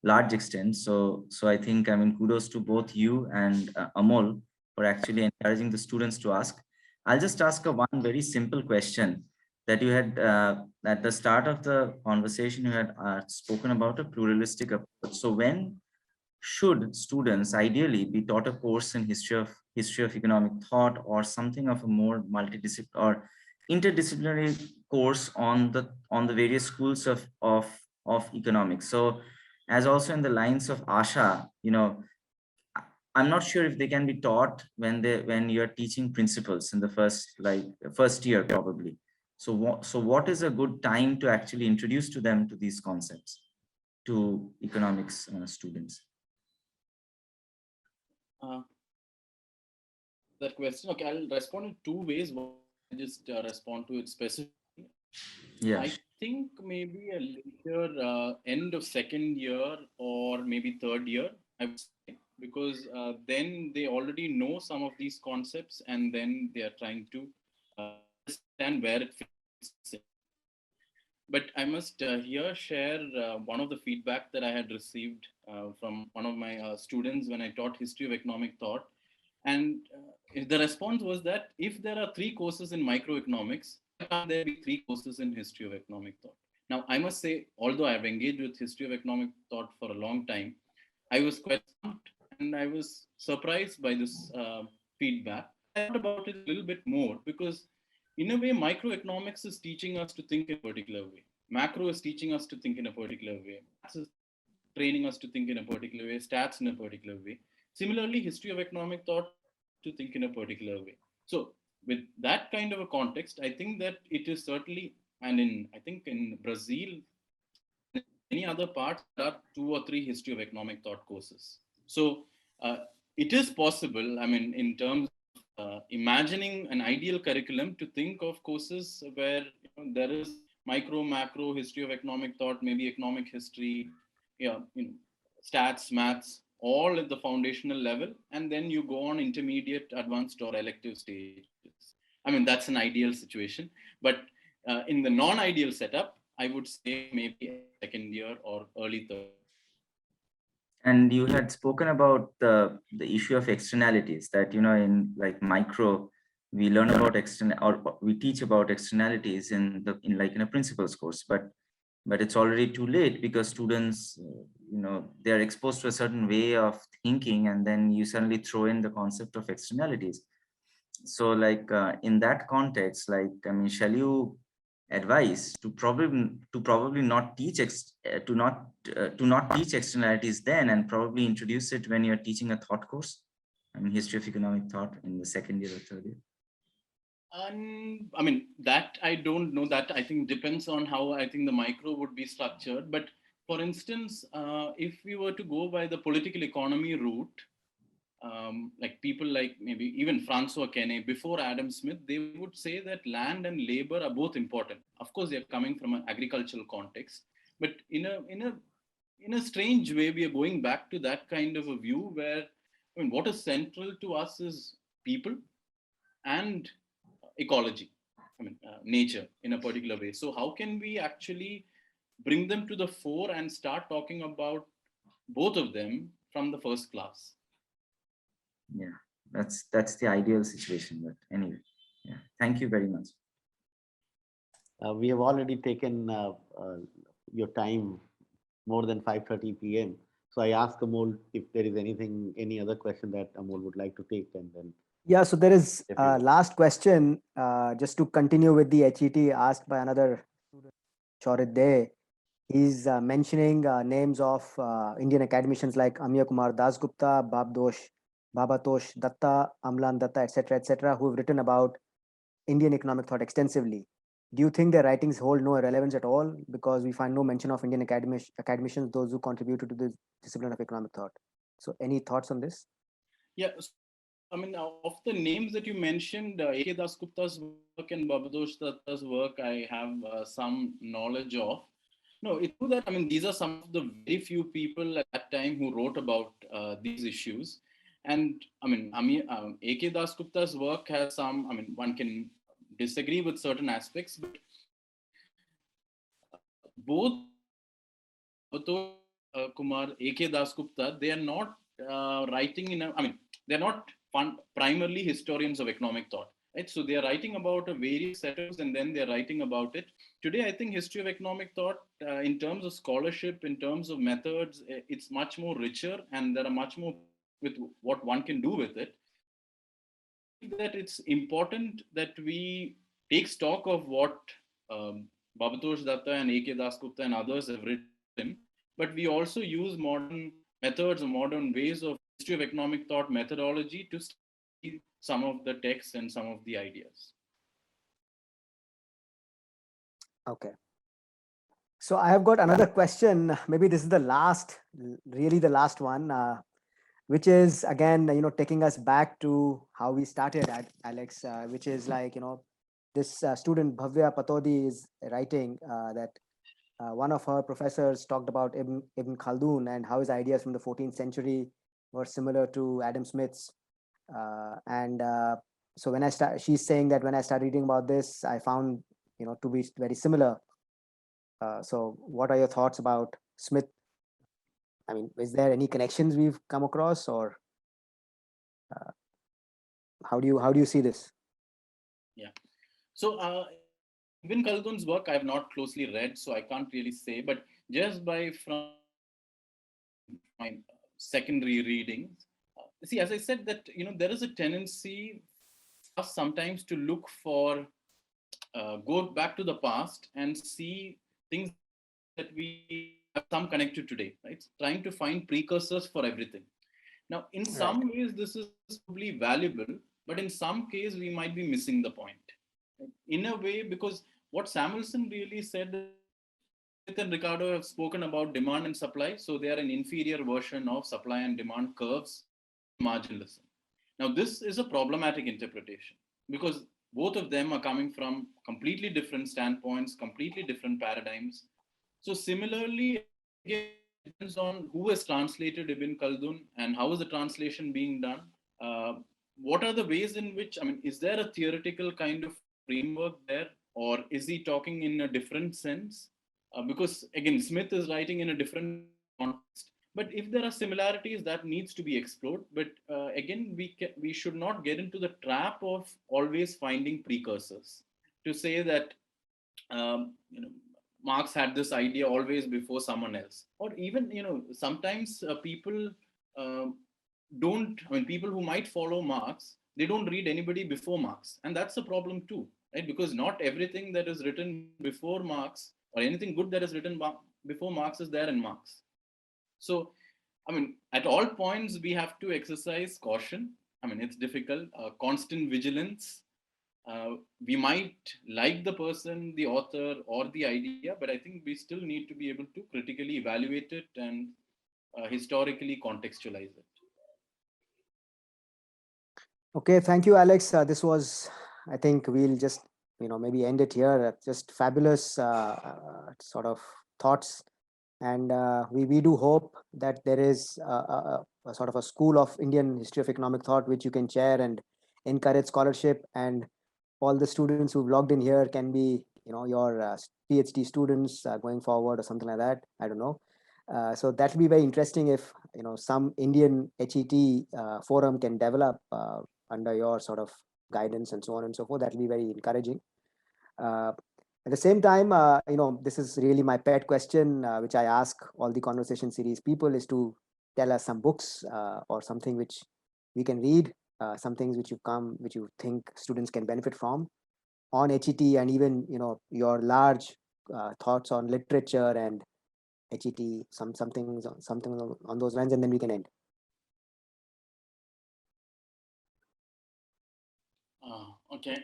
large extent. So I think, I mean, kudos to both you and Amol for actually encouraging the students to ask. I'll just ask one very simple question that you had at the start of the conversation. You had spoken about a pluralistic approach. So when should students ideally be taught a course in history of economic thought, or something of a more multidisciplinary or interdisciplinary course on the various schools of economics? So, as also in the lines of Asha, I'm not sure if they can be taught when you're teaching principles in the first year probably. So what is a good time to actually introduce to them to these concepts, to economics students? That question, okay, I'll respond in two ways. One, I just respond to it specifically. Yeah. I think maybe a later end of second year or maybe third year, I would say, because then they already know some of these concepts, and then they are trying to understand where it fits in. But I must here share one of the feedback that I had received from one of my students when I taught history of economic thought. And the response was that if there are 3 courses in microeconomics, why can't there be 3 courses in history of economic thought? Now, I must say, although I've engaged with history of economic thought for a long time, I was quite stumped and I was surprised by this feedback. I thought about it a little bit more, because in a way, microeconomics is teaching us to think in a particular way. Macro is teaching us to think in a particular way. Maths is training us to think in a particular way. Stats in a particular way. Similarly, history of economic thought to think in a particular way. So with that kind of a context, I think that it is certainly, and I think in Brazil, in any other parts, there are 2 or 3 history of economic thought courses. So it is possible, I mean, in terms of imagining an ideal curriculum, to think of courses where there is micro, macro, history of economic thought, maybe economic history, stats, maths, all at the foundational level, and then you go on intermediate, advanced, or elective stages. I mean, that's an ideal situation, but in the non-ideal setup, I would say maybe second year or early third. And you had spoken about the issue of externalities, that in like micro, we learn about or we teach about externalities in a principles course, but it's already too late, because students they are exposed to a certain way of thinking, and then you suddenly throw in the concept of externalities. So like in that context, like, I mean, shall you advise to probably not teach to not teach externalities then, and probably introduce it when you're teaching a thought course, I mean, history of economic thought in the second year or third year? I mean, that I don't know. That I think depends on how I think the micro would be structured. But for instance, if we were to go by the political economy route, like people like maybe even Francois Quesnay, before Adam Smith, they would say that land and labor are both important. Of course, they're coming from an agricultural context, but in in a strange way, we are going back to that kind of a view where, I mean, what is central to us is people and ecology, I mean, nature in a particular way. So how can we actually bring them to the fore and start talking about both of them from the first class? Yeah, that's the ideal situation. But anyway, yeah, thank you very much. We have already taken your time more than 5:30 p.m. So I asked Amol if there is any other question that Amol would like to take, and then Yeah, so there is a definitely. last question, just to continue with the HET asked by another student, Chorit Dey. He's mentioning names of Indian academicians like Amya Kumar Dasgupta, Babatosh Datta, Amlan Datta, etc., who have written about Indian economic thought extensively. Do you think their writings hold no relevance at all? Because we find no mention of Indian academicians, those who contributed to the discipline of economic thought. So any thoughts on this? Yeah, I mean, of the names that you mentioned, A.K. Dasgupta's work and Babatosh Datta's work, I have some knowledge of. No, it's true that, I mean, these are some of the very few people at that time who wrote about these issues. And I mean, A.K. Dasgupta's work has some, I mean, one can disagree with certain aspects, but both Babatosh Kumar, A.K. Dasgupta, they are not writing in a, I mean, they're not primarily historians of economic thought. Right? So they are writing about a various settings and then they're writing about it. Today, I think history of economic thought, in terms of scholarship, in terms of methods, it's much more richer and there are much more with what one can do with it. That it's important that we take stock of what Babatosh Datta and A.K. Dasgupta and others have written, but we also use modern methods or modern ways of history of economic thought methodology to study some of the texts and some of the ideas. Okay. So I have got another question. Maybe this is the last, really the last one, which is again, taking us back to how we started at Alex, which is like, this student Bhavya Patodi is writing that one of her professors talked about Ibn Khaldun and how his ideas from the 14th century were similar to Adam Smith's. So when she's saying that when I started reading about this, I found, to be very similar. So what are your thoughts about Smith? I mean, is there any connections we've come across, or how do you see this? Yeah. So Ibn Khaldun's work I have not closely read, so I can't really say, but just from my secondary readings, see, as I said, that there is a tendency for us sometimes to look for go back to the past and see things that we have some connected today, right? Trying to find precursors for everything. Now, in some ways, this is probably valuable, but in some case, we might be missing the point. In a way, because what Samuelson really said, Smith and Ricardo have spoken about demand and supply, so they are an inferior version of supply and demand curves, marginalism. Now, this is a problematic interpretation because both of them are coming from completely different standpoints, completely different paradigms. So similarly, again, it depends on who has translated Ibn Khaldun and how is the translation being done. What are the ways in which, I mean, is there a theoretical kind of framework there, or is he talking in a different sense? Because again, Smith is writing in a different context. But if there are similarities, that needs to be explored. But again, we should not get into the trap of always finding precursors to say that Marx had this idea always before someone else, or even sometimes people don't. I mean, people who might follow Marx, they don't read anybody before Marx, and that's a problem too, right? Because not everything that is written before Marx or anything good that is written before Marx is there in Marx. So, I mean, at all points, we have to exercise caution. I mean, it's difficult, constant vigilance. We might like the person, the author, or the idea, but I think we still need to be able to critically evaluate it and historically contextualize it. Okay, thank you, Alex. This was, I think we'll just, maybe end it here. Just fabulous sort of thoughts And we do hope that there is a sort of a school of Indian history of economic thought which you can chair and encourage scholarship, and all the students who've logged in here can be, your PhD students going forward or something like that. I don't know. So that will be very interesting if, some Indian HET forum can develop under your sort of guidance and so on and so forth. That will be very encouraging. At the same time, this is really my pet question, which I ask all the conversation series people, is to tell us some books or something which we can read, some things which you think students can benefit from on HET, and even, your large thoughts on literature and HET, something on those lines, and then we can end. Okay.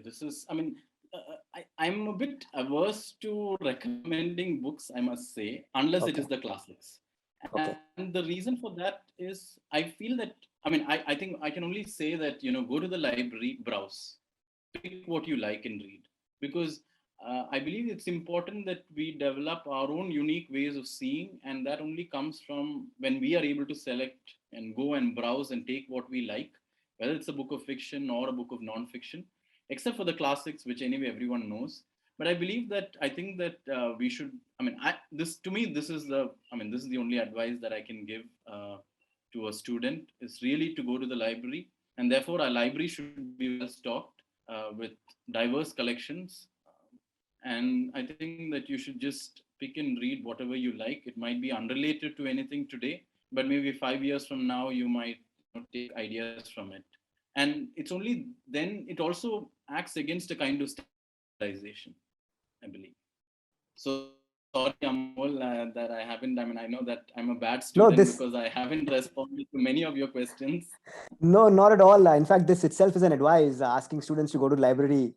This is, I'm a bit averse to recommending books, I must say, unless it is the classics. Okay. And the reason for that is I feel that, I think I can only say that, go to the library, browse, pick what you like and read. Because I believe it's important that we develop our own unique ways of seeing, and that only comes from when we are able to select and go and browse and take what we like, whether it's a book of fiction or a book of non-fiction, except for the classics, which anyway everyone knows. But I believe that I think that we should. This to me, this is the. This is the only advice that I can give to a student, is really to go to the library, and therefore our library should be well stocked with diverse collections. And I think that you should just pick and read whatever you like. It might be unrelated to anything today, but maybe 5 years from now you might take ideas from it. And it's only then it also acts against a kind of standardization, I believe. So sorry, Amol, that I haven't. I know that I'm a bad student because I haven't responded to many of your questions. No, not at all. In fact, this itself is an advice, asking students to go to the library,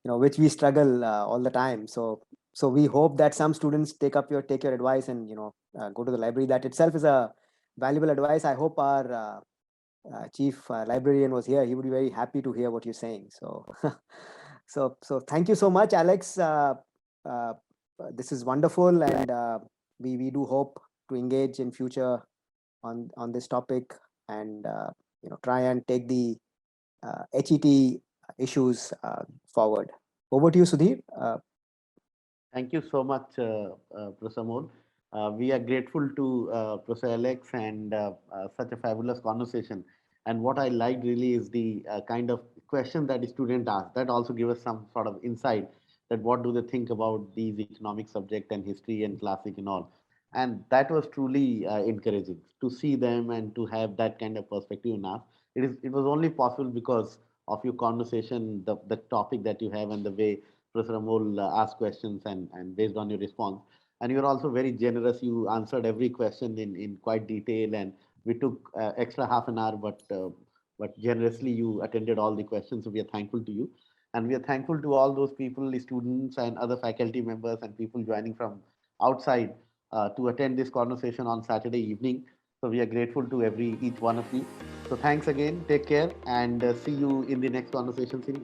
which we struggle all the time. So we hope that some students take your advice and go to the library. That itself is a valuable advice. I hope our chief librarian was here. He would be very happy to hear what you're saying. So so thank you so much, Alex. This is wonderful, and we do hope to engage in future on this topic, and try and take the HET issues forward. Over to you, Sudhir. Thank you so much, Professor Amol. We are grateful to Professor Alex and such a fabulous conversation. And what I liked really is the kind of question that the student asked. That also give us some sort of insight that what do they think about these economic subject and history and classic and all. And that was truly encouraging to see them and to have that kind of perspective in us. It was only possible because of your conversation, the topic that you have, and the way Professor Amol asked questions, and based on your response. And you're also very generous. You answered every question in quite detail, and we took extra half an hour, but generously you attended all the questions. So we are thankful to you. And we are thankful to all those people, the students and other faculty members and people joining from outside to attend this conversation on Saturday evening. So we are grateful to each one of you. So thanks again. Take care, and see you in the next conversation series.